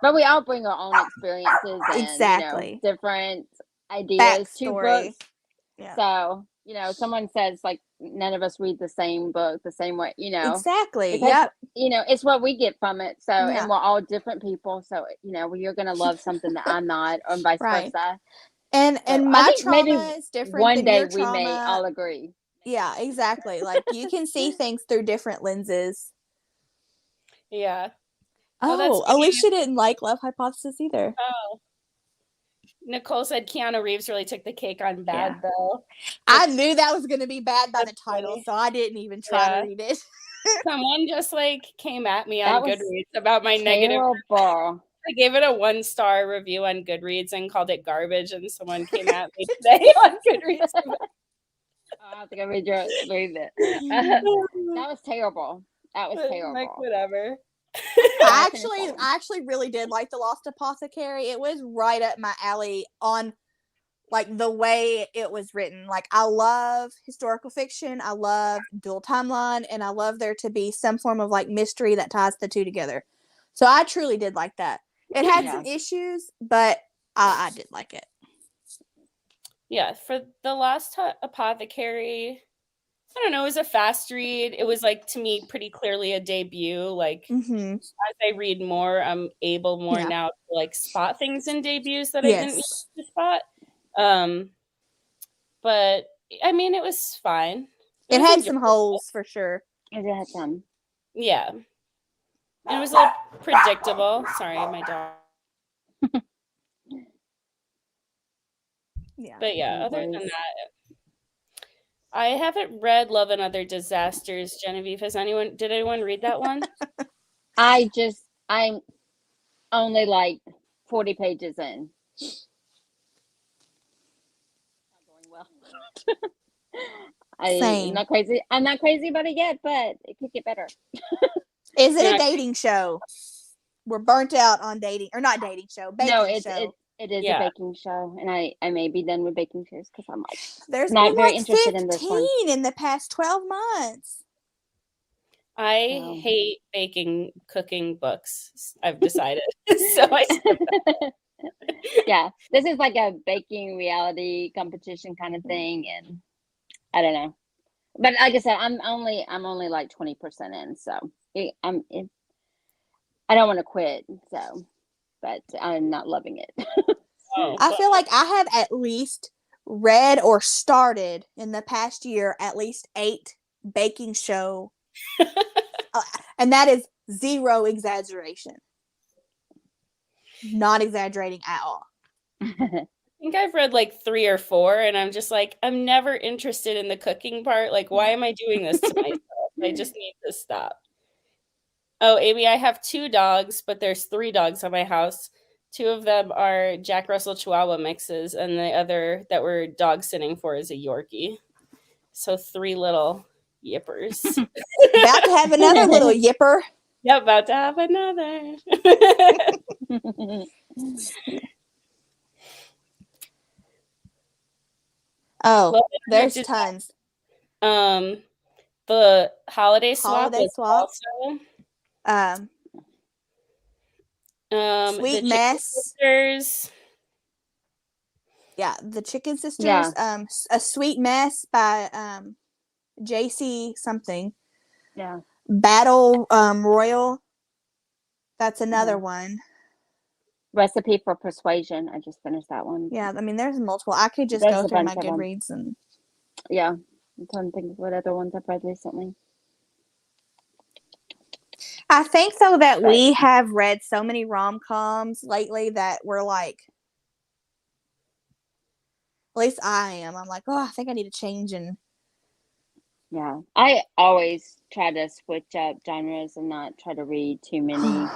But we all bring our own experiences and Exactly. different ideas to Backstory. books. Yeah. So, someone says like none of us read the same book the same way, Exactly. because Yep. it's what we get from it. So, Yeah. and we're all different people. So, you're gonna love something that I'm not, or vice Right. versa. And So I my think trauma maybe is different one than day your we may trauma. all agree. Yeah, exactly. Like you can see things through different lenses. Yeah. Oh, that's Oh, funny. Alicia didn't like Love Hypothesis either. Oh. Nicole said Keanu Reeves really took the cake on bad, Yeah. though. I Which knew that was going to be bad by the that's title, funny. so I didn't even try to Yeah. read it. Someone just, like, came at me That on was Goodreads about my negative terrible. I gave it a 1-star review on Goodreads and called it garbage, and someone came at me today on Goodreads. I have to go read it. That was terrible. That was Like, terrible. whatever. I Nothing is wrong. actually really did like The Lost Apothecary. It was right up my alley on like the way it was written. Like I love historical fiction, I love dual timeline, and I love there to be some form of like mystery that ties the two together. So I truly did like that. It had Yeah. some issues, but I did like it. Yeah, for The Lost Apothecary, I don't know, it was a fast read. It was, like, to me, pretty clearly a debut. Like, Mm-hmm. as I read more, I'm able more Yeah. now to, like, spot things in debuts that I didn't Yes. used to spot. But, I mean, it was fine. It was had some enjoyable. holes for sure. It had some. Yeah. And it was a little predictable. Sorry, my dog. Yeah. But yeah, No other than worries. that, I haven't read Love and Other Disasters. Genevieve, did anyone read that one? I'm only like 40 pages in. Not going well. Same. I'm not crazy about it yet, but it could get better. Is it Yeah. a dating show? We're burnt out on dating, or not dating show, baking No, show. it is Yeah. a baking show, and I may be done with baking shows because I'm like There's not been very like interested in this one. 15 in the past 12 months. I Wow. hate cooking books, I've decided. So I skipped that. Yeah, this is like a baking reality competition kind of thing, and I don't know. But like I said, I'm only like 20% in, so I don't want to quit. So, but I'm not loving it. Oh, I feel like I have at least read or started in the past year at least 8 baking show. And that is zero exaggeration. Not exaggerating at all. I think I've read like 3 or 4, and I'm just like, I'm never interested in the cooking part. Like, why am I doing this to myself? I just need to stop. Oh, Amy, I have 2 dogs, but there's 3 dogs on my house. 2 of them are Jack Russell Chihuahua mixes, and the other that we're dog sitting for is a Yorkie. So 3 little yippers. About to have another little yipper. Yep, about to have another. Oh, Well, there's just- tons. The holiday swap Holiday was swap. also Sweet the Mess. Sisters. The Chicken Sisters. Yeah. A Sweet Mess by JC something. Yeah. Battle Royal. That's another Yeah. one. Recipe for Persuasion. I just finished that one. Yeah, I mean, there's multiple. I could just There's go a through my bunch of them. Goodreads and. Yeah, I'm trying to think of what other ones I've read recently. I think though that we have read so many rom-coms lately that we're like, at least I am. I'm like, oh, I think I need to change and. Yeah, I always try to switch up genres and not try to read too many.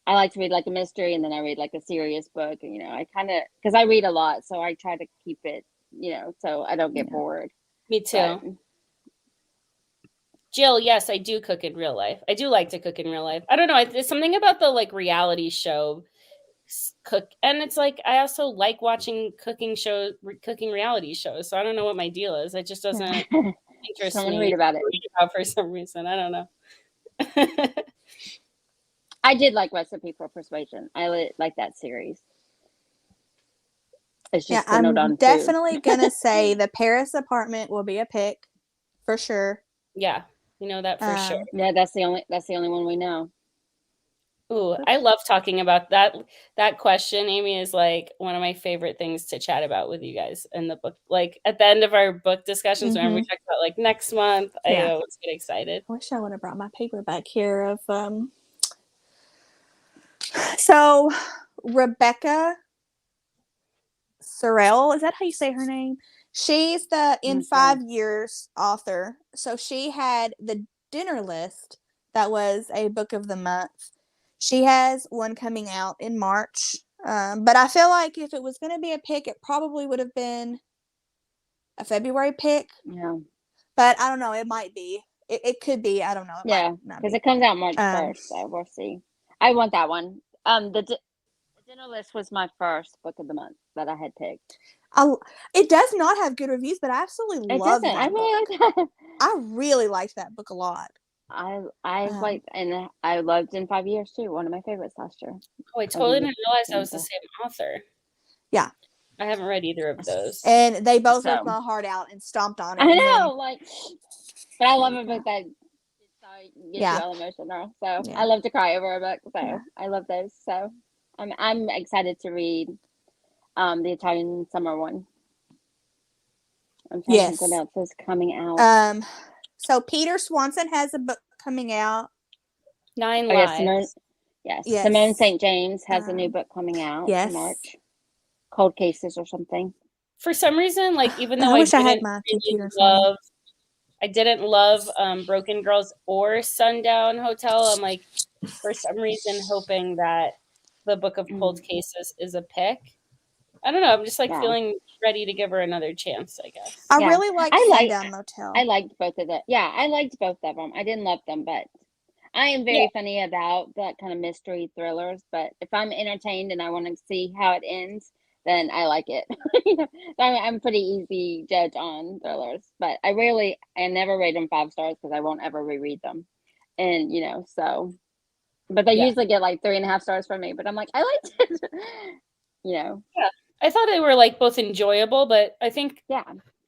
I like to read like a mystery and then I read like a serious book. You know, I kind of, because I read a lot, so I try to keep it, you know, so I don't get bored. Me too. But, Jill, yes, I do cook in real life. I do like to cook in real life. I don't know. There's something about the like reality show cook, and it's like I also like watching cooking reality shows. So I don't know what my deal is. It just doesn't interest someone me. read about it. For some reason, I don't know. I did like Recipe for Persuasion. I like that series. It's just I'm definitely gonna say the Paris Apartment will be a pick for sure. Yeah, you know that for sure. Yeah, that's the only one we know. Ooh, I love talking about that. That question, Amy, is like one of my favorite things to chat about with you guys in the book. Like at the end of our book discussions, whenever we talk about like next month, I always get excited. I wish I would have brought my paper back here of So Rebecca Sorrell, is that how you say her name? She's the In 5 Years author. So she had the Dinner List that was a book of the month. She has one coming out in March. But I feel like if it was going to be a pick, it probably would have been a February pick. Yeah. But I don't know. It might be. It could be. I don't know. Because it comes out March 1st, so we'll see. I want that one. The Dinner List was my first book of the month that I had picked. It does not have good reviews, but I absolutely love that I really like that. I really liked that book a lot. I liked, and I loved In 5 Years too. One of my favorites last year. Oh, I totally didn't realize that was the same author. Yeah. I haven't read either of those. And they both ripped my heart out and stomped on it. I know, but I love a book that gets you all emotional. So I love to cry over a book. So I love those. So I'm excited to read the Italian Summer one. I'm trying to think what else is coming out. So Peter Swanson has a book coming out. 9 Lives. Yes. Simone St. James has a new book coming out in March. Cold Cases or something. For some reason, like even though I didn't love Broken Girls or Sundown Hotel, I'm like for some reason hoping that the Book of Cold Cases is a pick. I don't know. I'm just like feeling ready to give her another chance, I guess. I really liked Sundown Motel. I liked both of them. Yeah, I liked both of them. I didn't love them, but I am very funny about that kind of mystery thrillers. But if I'm entertained and I want to see how it ends, then I like it. I'm pretty easy judge on thrillers, but I never rate them 5 stars because I won't ever reread them. And, so, but they usually get like 3.5 stars from me, but I'm like, I liked it, Yeah. I thought they were like both enjoyable, but I think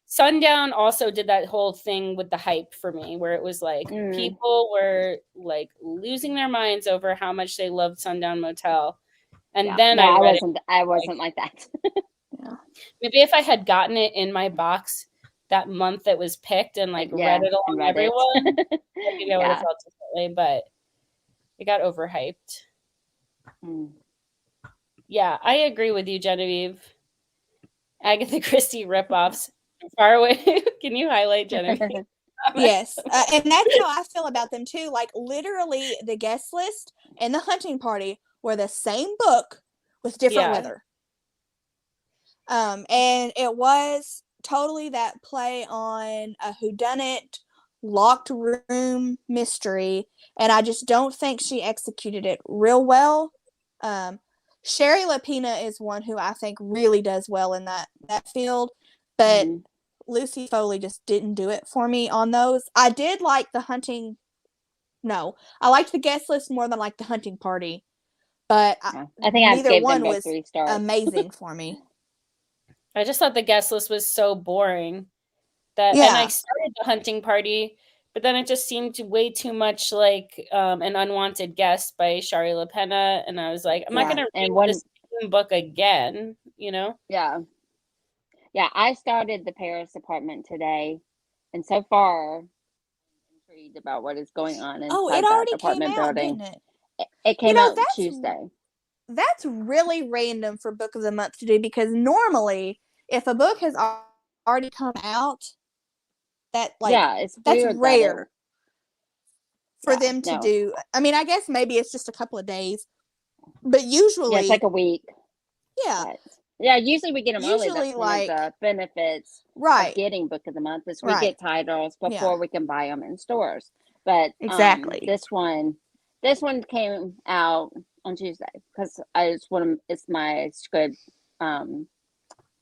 Sundown also did that whole thing with the hype for me where it was like people were like losing their minds over how much they loved Sundown Motel. And then I wasn't like that. Maybe if I had gotten it in my box that month it was picked and like read it along everyone, maybe I would have felt differently, but it got overhyped. Yeah, I agree with you, Genevieve. Agatha Christie ripoffs. Far away. Can you highlight Genevieve? Yes. And that's how I feel about them too. Like literally The Guest List and The Hunting Party were the same book with different weather. And it was totally that play on a whodunit locked room mystery. And I just don't think she executed it real well. Sherry Lapina is one who I think really does well in that field, but Lucy Foley just didn't do it for me on those. I did like I liked The Guest List more than like The Hunting Party, but I think neither one was 3 stars. amazing for me. I just thought the guest list was so boring and I Yeah. started The Hunting Party, but then it just seemed way too much like An Unwanted Guest by Shari LaPena, and I was like, I'm not Yeah, gonna and read one, this same book again, you know? yeah, yeah. I started the Paris apartment today, and so far, I'm intrigued about what is going on Oh, it inside that already came apartment out, building. didn't it? It You came know, out Tuesday. that's really random for book of the month to do, because normally if a book has already come out, Yeah, it's that's weird that rare for yeah, them to no. do. I mean, I guess maybe it's just a couple of days, but Yeah, it's like usually, a week. yeah, But yeah, usually we get them early. usually That's one of like, the benefits of right, getting book of the month is we right, get titles yeah, before we can buy them in stores. But exactly. this one came out on Tuesday because I just want to. It's my good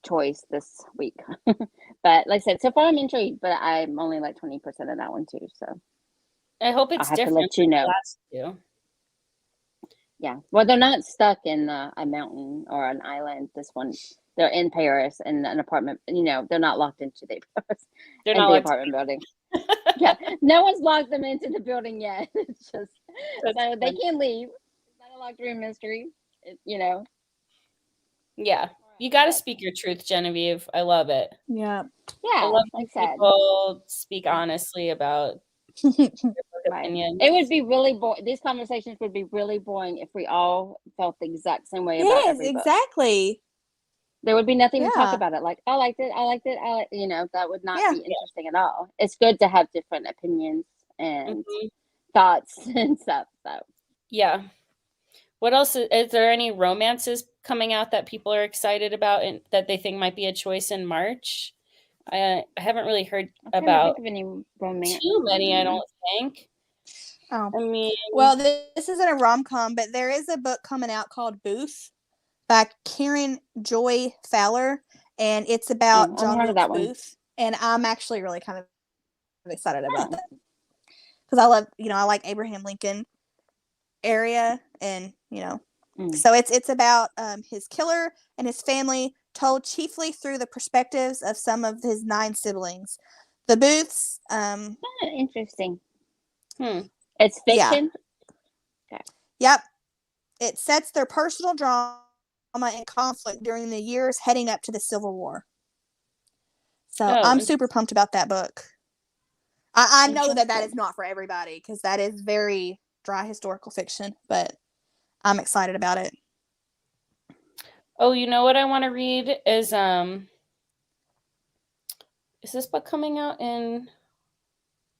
choice this week. But like I said, so far I'm intrigued. But I'm only like 20% of that one too. So I hope I'll it's have to different let you than the know. last two. Yeah. Well, they're not stuck in a mountain or an island. This one, they're in Paris in an apartment. You know, they're not locked into They're in not the like apartment building. Yeah, no one's locked them into the building yet. It's just that's so they fun. can't leave. It's not a locked room mystery. You know. Yeah. You gotta speak your truth, Genevieve. I love it. Yeah. I Yeah, love when like I said. people speak honestly about their book Right. opinions. It would be really boring. These conversations would be really boring if we all felt the exact same way about Yes, every book. exactly. There would be nothing to talk Yeah. about it. Like, I liked it, I liked it, you know, that would not Yeah. be interesting at all. It's good to have different opinions and Mhm. thoughts and stuff. So, Yeah. What else is there any romances coming out that people are excited about and that they think might be a choice in March? I haven't really heard I'm trying to about think of any romance. too many, I don't think. Oh. I mean, Well, this isn't a rom-com, but there is a book coming out called Booth by Karen Joy Fowler, and it's about I've John heard of Wilkes that one. Booth, and I'm actually really kind of excited about that because I love, I like Abraham Lincoln area, and so it's about his killer and his family, told chiefly through the perspectives of some of his 9 siblings. The Booths, Interesting. hmm. It's yeah, fiction. Okay. yep. It sets their personal drama and conflict during the years heading up to the Civil War. So Oh, I'm super pumped about that book. I know that Interesting. is not for everybody because that is very dry historical fiction, but I'm excited about it. oh, you know what I want to read is this book coming out in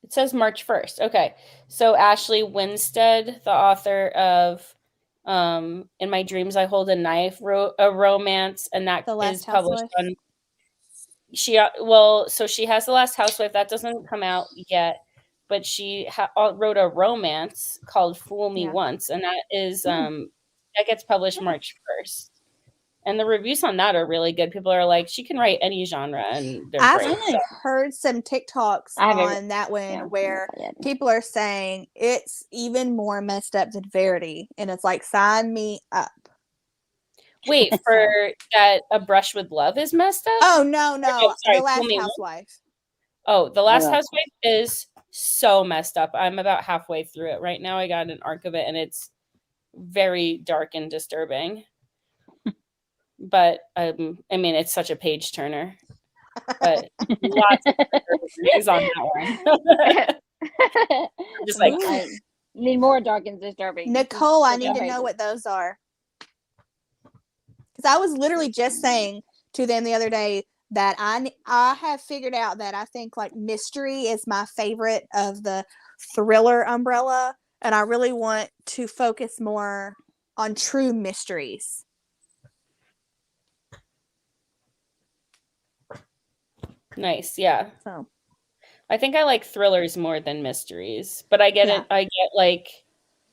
it says March 1st. Okay. So Ashley Winstead, the author of In My Dreams I Hold a Knife, wrote a romance, and that The is Last published Housewife. on so she has The Last Housewife that doesn't come out yet, but she wrote a romance called Fool Me Yeah. Once, and that is that gets published March 1st. And the reviews on that are really good. People are like, she can write any genre, and they're I've great. So, heard some TikToks I haven't. on that one Yeah, where people are saying it's even more messed up than Verity, and it's like, sign me up. wait, for that A Brush with Love is messed up? Oh, no. Sorry, The Last Fool Me Once. Housewife. Oh, The Last Housewife is so messed up. I'm about halfway through it right now. I got an arc of it, and it's very dark and disturbing. But I mean, it's such a page turner. But lots of reviews on that one. I'm just like, I need more dark and disturbing. Nicole, I need to know what those are. Because I was literally just saying to them the other day that I have figured out that I think like mystery is my favorite of the thriller umbrella, and I really want to focus more on true mysteries. nice, yeah. So I think I like thrillers more than mysteries, but I get it. I get like,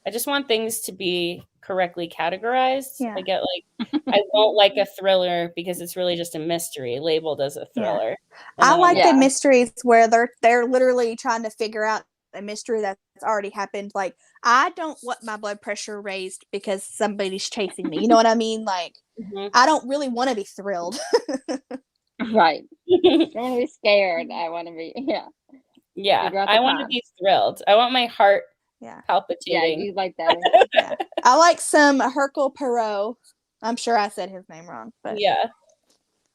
I just want things to be correctly categorized. Yeah. I get like, I won't like a thriller because it's really just a mystery labeled as a thriller. I like the mysteries where they're literally trying to figure out a mystery that's already happened. Like, I don't want my blood pressure raised because somebody's chasing me. You know what I mean? Like, I don't really want to be thrilled. Right. I don't want to be scared. I want to be, Yeah, figure out I the want to crime. be thrilled. I want my heart Yeah. Yeah, palpitating. you like that. Yeah. I like some Hercule Poirot. I'm sure I said his name wrong, but Yeah,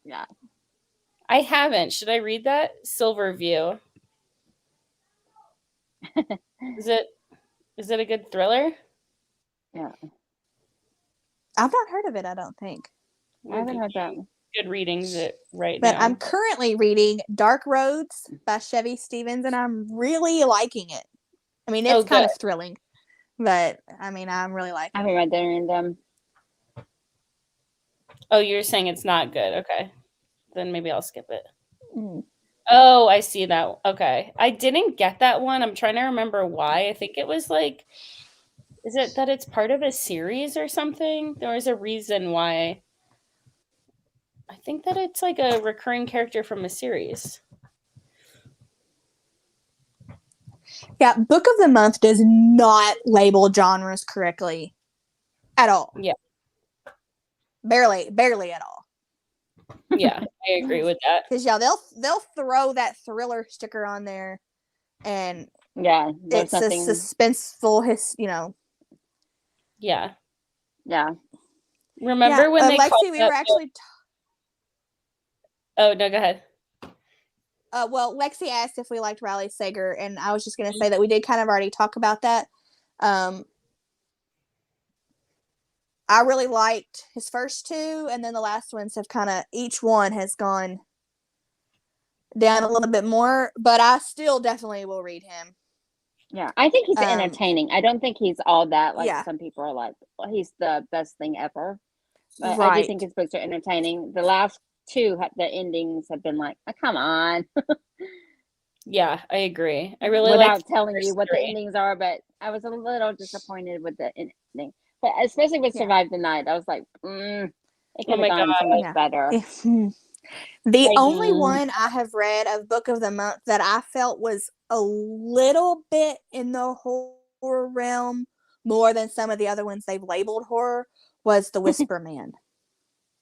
Yeah. I haven't. Should I read that? Silverview. Is it a good thriller? Yeah. I've not heard of it, I don't think. I haven't heard that one. Good readings it right But now. I'm currently reading Dark Roads by Chevy Stevens, and I'm really liking it. I mean, it's kind of thrilling, but I mean, I'm really I liking haven't it. read any of them. Oh, you're saying it's not good. Okay. Then maybe I'll skip it. Mm. Oh, I see that. Okay. I didn't get that one. I'm trying to remember why. I think it was like, is it that it's part of a series or something? There was a reason why. I think that it's like a recurring character from a series. Yeah, Book of the Month does not label genres correctly at all. Yeah. Barely at all. Yeah, I agree with that. Because they'll throw that thriller sticker on there, and Yeah. There's it's nothing. a suspenseful, Yeah. Yeah. Remember when they Lexi, called we that were actually. Oh, no, go ahead. Well, Lexi asked if we liked Riley Sager, and I was just going to say that we did kind of already talk about that. I really liked his first two, and then the last ones have kind of, each one has gone down a little bit more, but I still definitely will read him. Yeah. I think he's entertaining. I don't think he's all that. Like some people are like, well, he's the best thing ever. But I do think his books are entertaining. The last two, the endings have been like, oh, come on. Yeah, I agree. I really Without like telling you what the endings are, but I was a little disappointed with the ending. But especially with Survive the Night, I was like, it could have gone so much better. The only one I have read of Book of the Month that I felt was a little bit in the horror realm more than some of the other ones they've labeled horror was The Whisper Man.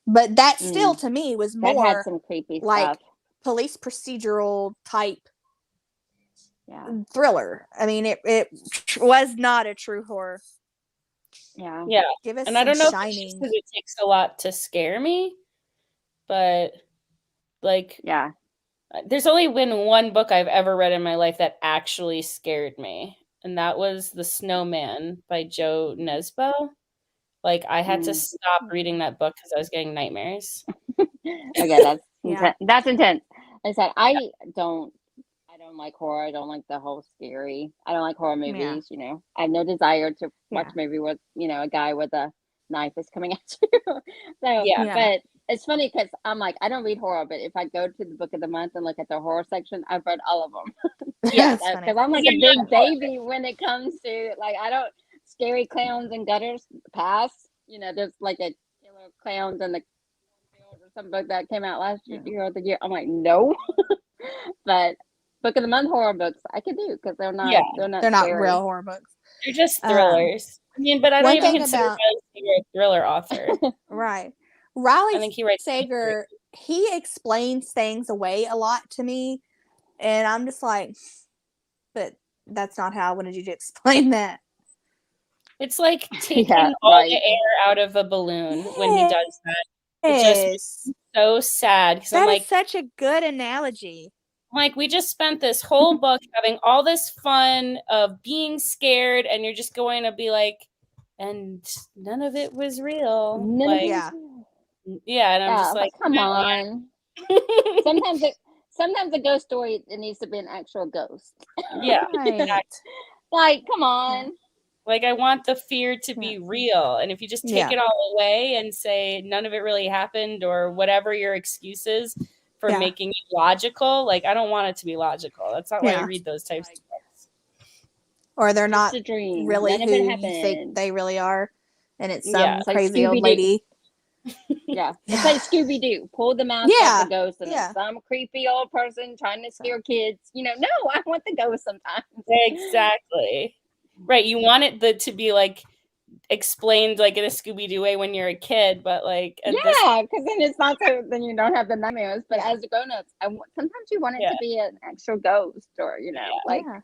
But that still, to me, was more that had some creepy like stuff. Police procedural type thriller. I mean, it was not a true horror. Yeah. Give us and some I don't know Shining. if it's just 'cause it takes a lot to scare me, but like, there's only been one book I've ever read in my life that actually scared me, and that was The Snowman by Joe Nesbo. Like, I had to stop reading that book because I was getting nightmares. Okay, that's intense. Like I said, I don't like horror. I don't like the whole scary. I don't like horror movies. I have no desire to watch a movie with a guy with a knife is coming at you. But it's funny because I'm like, I don't read horror, but if I go to the Book of the Month and look at the horror section, I've read all of them. Because I'm like a big baby when it comes to like, I don't scary clowns and gutters pass. There's like a killer clowns in the field or something like that came out last year or the year. I'm like, no. But Book of the Month horror books I could do because they're not real horror books. They're just thrillers. I mean, but I don't even consider Riley Sager a thriller author. Right. Riley Sager, he explains things away a lot to me, and I'm just like, but that's not how I wanted you to explain that. It's like taking all the air out of a balloon when he does that. It just makes me so sad because I'm like, such a good analogy. Like, we just spent this whole book having all this fun of being scared, and you're just going to be like, and none of it was real. And I'm just like, come on. Sometimes a ghost story, it needs to be an actual ghost. Yeah. Like, come on. Like, I want the fear to be real. And if you just take it all away and say none of it really happened or whatever your excuse is for making it logical, like, I don't want it to be logical. That's not why I read those types of books. Or they're not really who you think they really are. And it's some crazy like old lady. It's like Scooby-Doo. Pull the mask off the ghost and it's some creepy old person trying to scare kids. No, I want the ghost sometimes. Exactly. Right. You want it to be like explained like in a Scooby-Doo way when you're a kid, but like at this Yeah, because then it's not so. Then you don't have the nightmares. But Yeah. as a grown up, sometimes you want it Yeah. to be an actual ghost, or like. Yeah.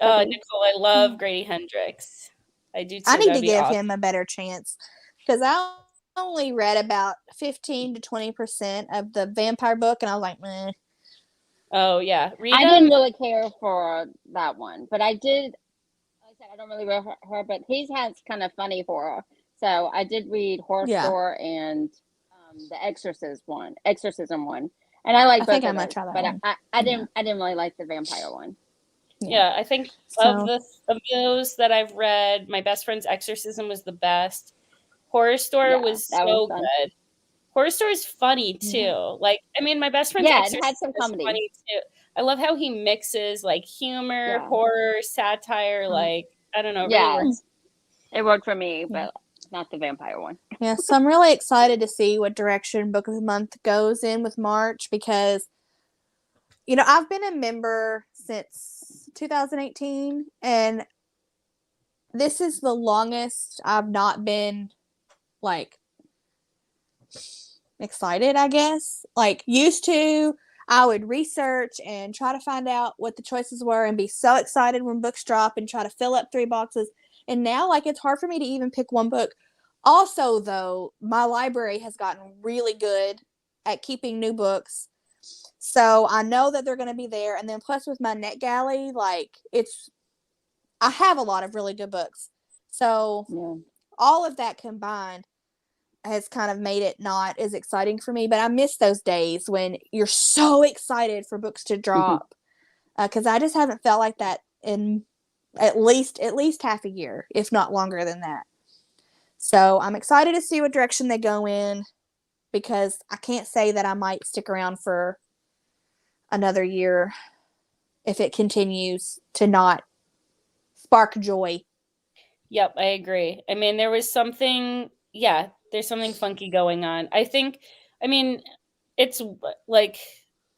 Oh, Nicole, I love Grady Hendrix. I do too. I need That'd to be give awesome. him a better chance because I only read about 15 to 20% of the vampire book, and I was like, meh. Oh yeah, read I didn't really care for that one, but I did. Like I said, I don't really read her, but he has kind of funny horror. So I did read Horror Yeah. Store and the Exorcism one, and I like I both think I of might those. try that But one. I didn't really like the vampire one. Yeah, I think of those that I've read, my best friend's Exorcism was the best. Horror Store Yeah, was that was so fun. good. Horror Store is funny too. Yeah. Like, I mean, my best friend's Yeah, it Exorcism had some is comedy. funny too. I love how he mixes like humor, Yeah. horror, satire. Like, I don't know, it really Yeah, works. it worked for me, Yeah. but not the vampire one. Yeah, so I'm really excited to see what direction Book of the Month goes in with March because, I've been a member since 2018, and this is the longest I've not been, like, excited, I guess. Like, used to, I would research and try to find out what the choices were and be so excited when books drop and try to fill up 3 boxes. And now, like, it's hard for me to even pick one book. Also, though, my library has gotten really good at keeping new books. So I know that they're going to be there. And then plus with my NetGalley, like, I have a lot of really good books. So all of that combined has kind of made it not as exciting for me, but I miss those days when you're so excited for books to drop because I just haven't felt like that in at least half a year, if not longer than that. So I'm excited to see what direction they go in because I can't say that I might stick around for another year if it continues to not spark joy. Yep, I agree. I mean, there's something funky going on. It's like,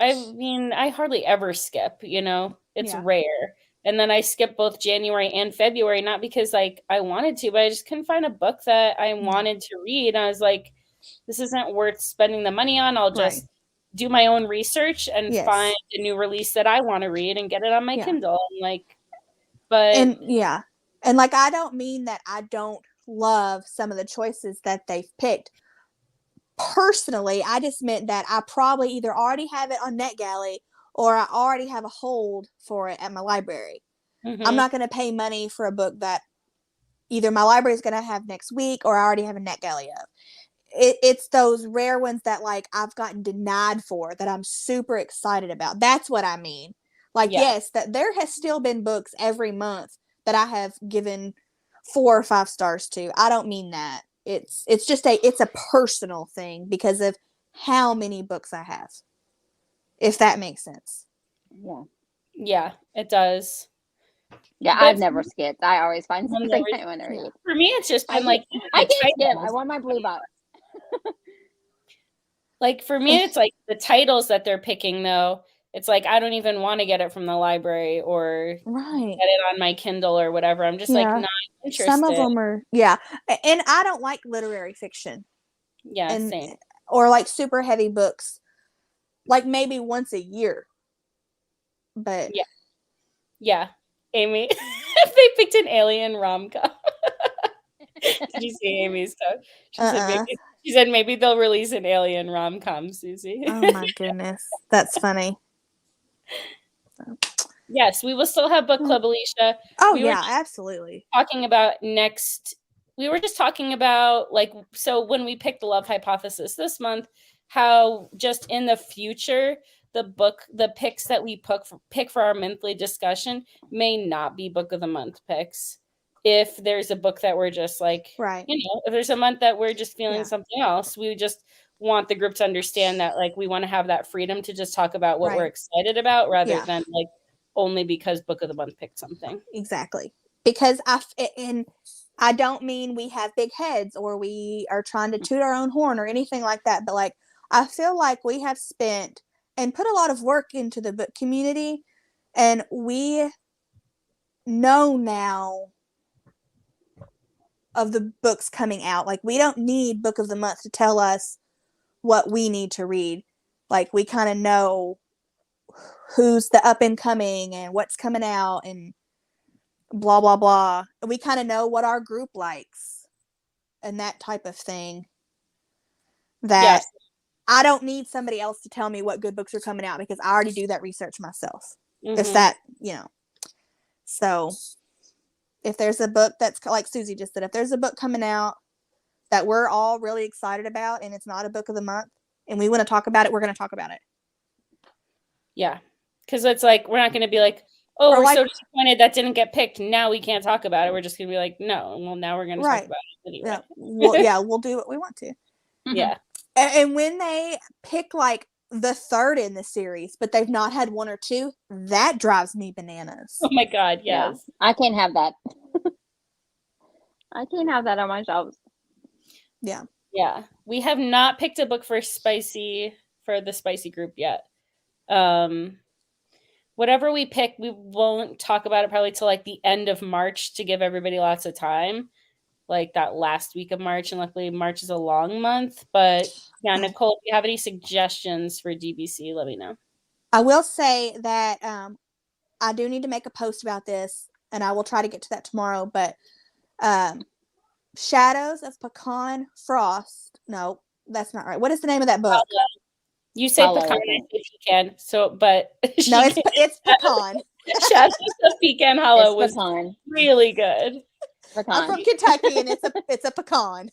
I hardly ever skip, it's rare. And then I skipped both January and February, not because like I wanted to, but I just couldn't find a book that I wanted to read. And I was like, this isn't worth spending the money on. I'll just do my own research and find a new release that I want to read and get it on my Kindle. And like, I don't mean that I don't love some of the choices that they've picked. Personally, I just meant that I probably either already have it on NetGalley or I already have a hold for it at my library. I'm not going to pay money for a book that either my library is going to have next week or I already have a NetGalley of. It's those rare ones that like I've gotten denied for that I'm super excited about. That's what I mean. Like, yes, that there has still been books every month that I have given 4 or 5 stars to. I don't mean that. It's just it's a personal thing because of how many books I have. If that makes sense. Yeah, it does. Yeah, I've never skipped. I always find something I want to read. For me, it's just been like I can't skip. I want my blue box. Like for me, it's like the titles that they're picking though. It's like I don't even want to get it from the library or get it on my Kindle or whatever. I'm just like not interested. Some of them are and I don't like literary fiction. Yeah, same. Or like super heavy books. Like maybe once a year. But yeah. Amy, if they picked an alien rom-com. Did you see Amy's talk? She said maybe they'll release an alien rom-com, Susie. Oh my goodness. That's funny. Yes, we will still have book club, Alicia. Oh, absolutely. We were just talking about so when we picked the Love Hypothesis this month, how just in the future the picks that we pick for our monthly discussion may not be book of the month picks. If there's a book that we're just like, if there's a month that we're just feeling something else, we just want the group to understand that like we want to have that freedom to just talk about what we're excited about rather than like only because book of the month picked something. Exactly. Because I don't mean we have big heads or we are trying to toot our own horn or anything like that, but like I feel like we have spent and put a lot of work into the book community, and we know now of the books coming out. Like, we don't need book of the month to tell us what we need to read. Like, we kind of know who's the up and coming and what's coming out and blah blah blah. We kind of know what our group likes and that type of thing. That Yes. I don't need somebody else to tell me what good books are coming out because I already do that research myself. Mhm. If that, so if there's a book that's like Susie just said, if there's a book coming out that we're all really excited about and it's not a book of the month and we want to talk about it, we're going to talk about it. Yeah. Because it's like, we're not going to be like, oh, Or we're like- so disappointed that didn't get picked. Now we can't talk about it. We're just going to be like, no. Well, now we're going to Right. talk about it anyway. Yeah. We'll do what we want to. Yeah. And when they pick like the third in the series, but they've not had one or two, that drives me bananas. Oh my God. Yeah. Yes. I can't have that. I can't have that on my shelves. Yeah. Yeah. We have not picked a book for the spicy group yet. Whatever we pick, we won't talk about it probably till like the end of March to give everybody lots of time. Like that last week of March, and luckily March is a long month. But yeah, Nicole, if you have any suggestions for DBC, let me know. I will say that I do need to make a post about this, and I will try to get to that tomorrow. But Shadows of Pecan Frost. No, that's not right. What is the name of that book? You say Hollow, pecan I think. if you can. So, but No, it's Pecan. Shadows of Pecan Hollow was It's pecan. really good. I'm Pecan. from Kentucky, and it's a pecan.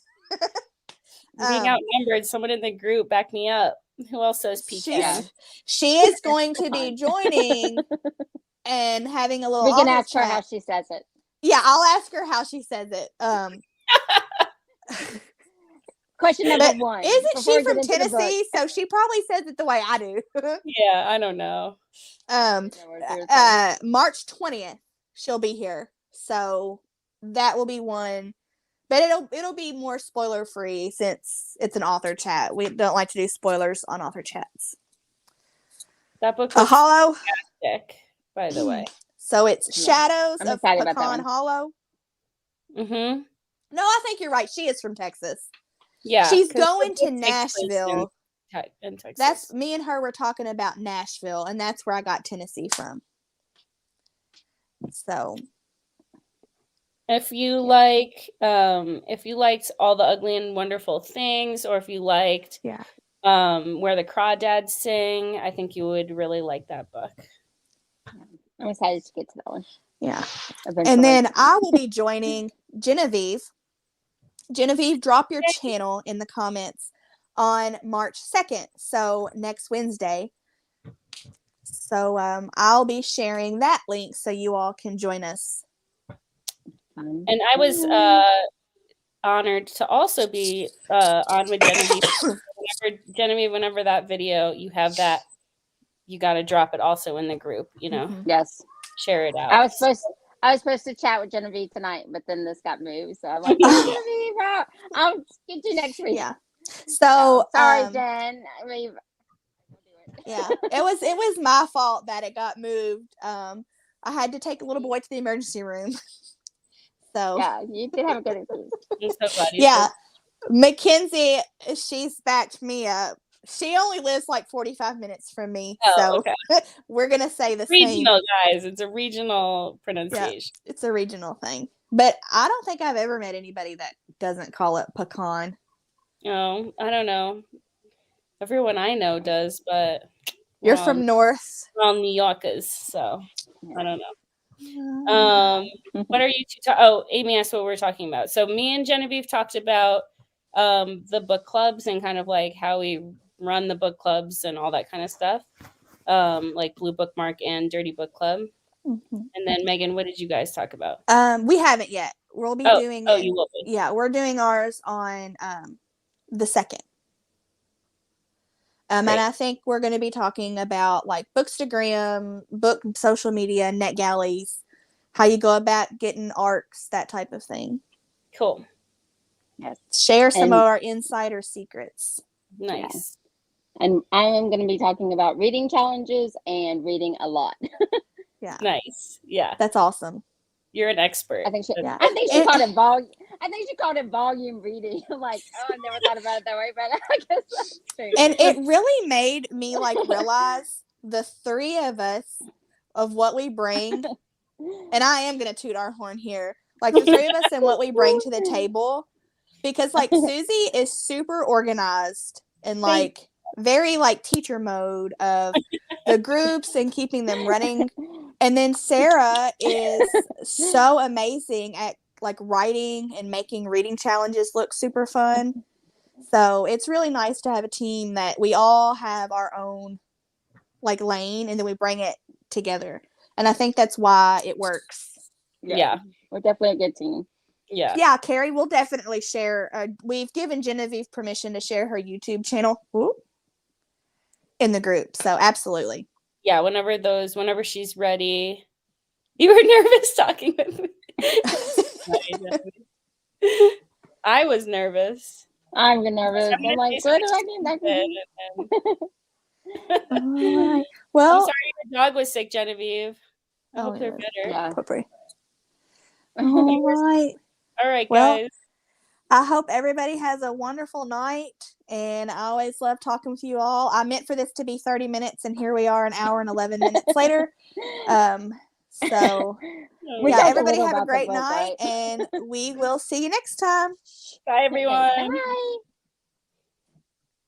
Being outnumbered, someone in the group back me up. Who else says pecan? She is going to be joining and having a little. We can author ask her chat. how she says it. Yeah, I'll ask her how she says it. Question number one. Isn't before we she from get into the book. Tennessee? So she probably says it the way I do. Yeah, I don't know. March 20th, she'll be here. So that will be one. But it'll be more spoiler free since it's an author chat. We don't like to do spoilers on author chats. That book A was Hollow, fantastic, by the way. so it's Shadows I'm of excited about that Pecan one. Hollow. Mm-hmm. No, I think you're right. She is from Texas. Yeah, She's 'cause the going book to takes place Nashville. in Texas. That's me and her were talking about Nashville, and that's where I got Tennessee from. So if you liked All the Ugly and Wonderful Things, or if you liked Where the Crawdads Sing, I think you would really like that book. I'm excited to get to that one. Yeah. Eventually. And then I will be joining Genevieve. Genevieve, drop your channel in the comments on March 2nd. So next Wednesday. So I'll be sharing that link so you all can join us. And I was honored to also be on with Genevieve. Whenever that video, you have that, you got to drop it also in the group, Yes. Share it out. I was supposed to chat with Genevieve tonight, but then this got moved. So I'm like, Genevieve, I'll get you next week. Yeah. So sorry, Jen. Yeah, it was my fault that it got moved. I had to take a little boy to the emergency room. So yeah, you did have a good excuse. I'm so glad you yeah, Mackenzie, she's backed me up. She only lives like 45 minutes from me, so okay. We're gonna say the regional, same. Guys. It's a regional pronunciation. Yeah, it's a regional thing, but I don't think I've ever met anybody that doesn't call it pecan. Oh, I don't know. Everyone I know does, but you're from North. We're all New Yorkers, so I don't know. What are you two? Amy asked what we're talking about. So me and Genevieve talked about the book clubs and kind of like how we run the book clubs and all that kind of stuff, like Blue Bookmark and Dirty Book Club. Mm-hmm. And then Megan, what did you guys talk about? We haven't yet. We'll be doing. Oh, you will be. Yeah, we're doing ours on the 2nd. And I think we're going to be talking about like Bookstagram, book social media, NetGalleys, how you go about getting ARCs, that type of thing. Cool. Yes. Share some of our insider secrets. Nice. Yeah. And I am going to be talking about reading challenges and reading a lot. Yeah. Nice. Yeah. That's awesome. You're an expert. I think she taught it I think she called it volume reading. I'm like, oh, I never thought about it that way, but I guess that's true. And it really made me like realize the three of us of what we bring. And I am going to toot our horn here. Like the three of us and what we bring to the table. Because like Susie is super organized and like very like teacher mode of the groups and keeping them running. And then Sarah is so amazing at like writing and making reading challenges look super fun. So it's really nice to have a team that we all have our own like lane and then we bring it together. And I think that's why it works. Yeah. We're definitely a good team. Yeah. Yeah, Carrie, we'll definitely share. We've given Genevieve permission to share her YouTube channel in the group. So absolutely. Yeah, whenever she's ready. You were nervous talking with me. I was nervous. I'm nervous. I'm like, what do I need that All right. Well, I'm sorry your dog was sick, Genevieve. I hope they're better. Yeah. All right. All right, Well, guys. I hope everybody has a wonderful night. And I always love talking with you all. I meant for this to be 30 minutes, and here we are an hour and 11 minutes later. So, yeah, everybody have a great night, and we will see you next time. Bye, everyone. Bye.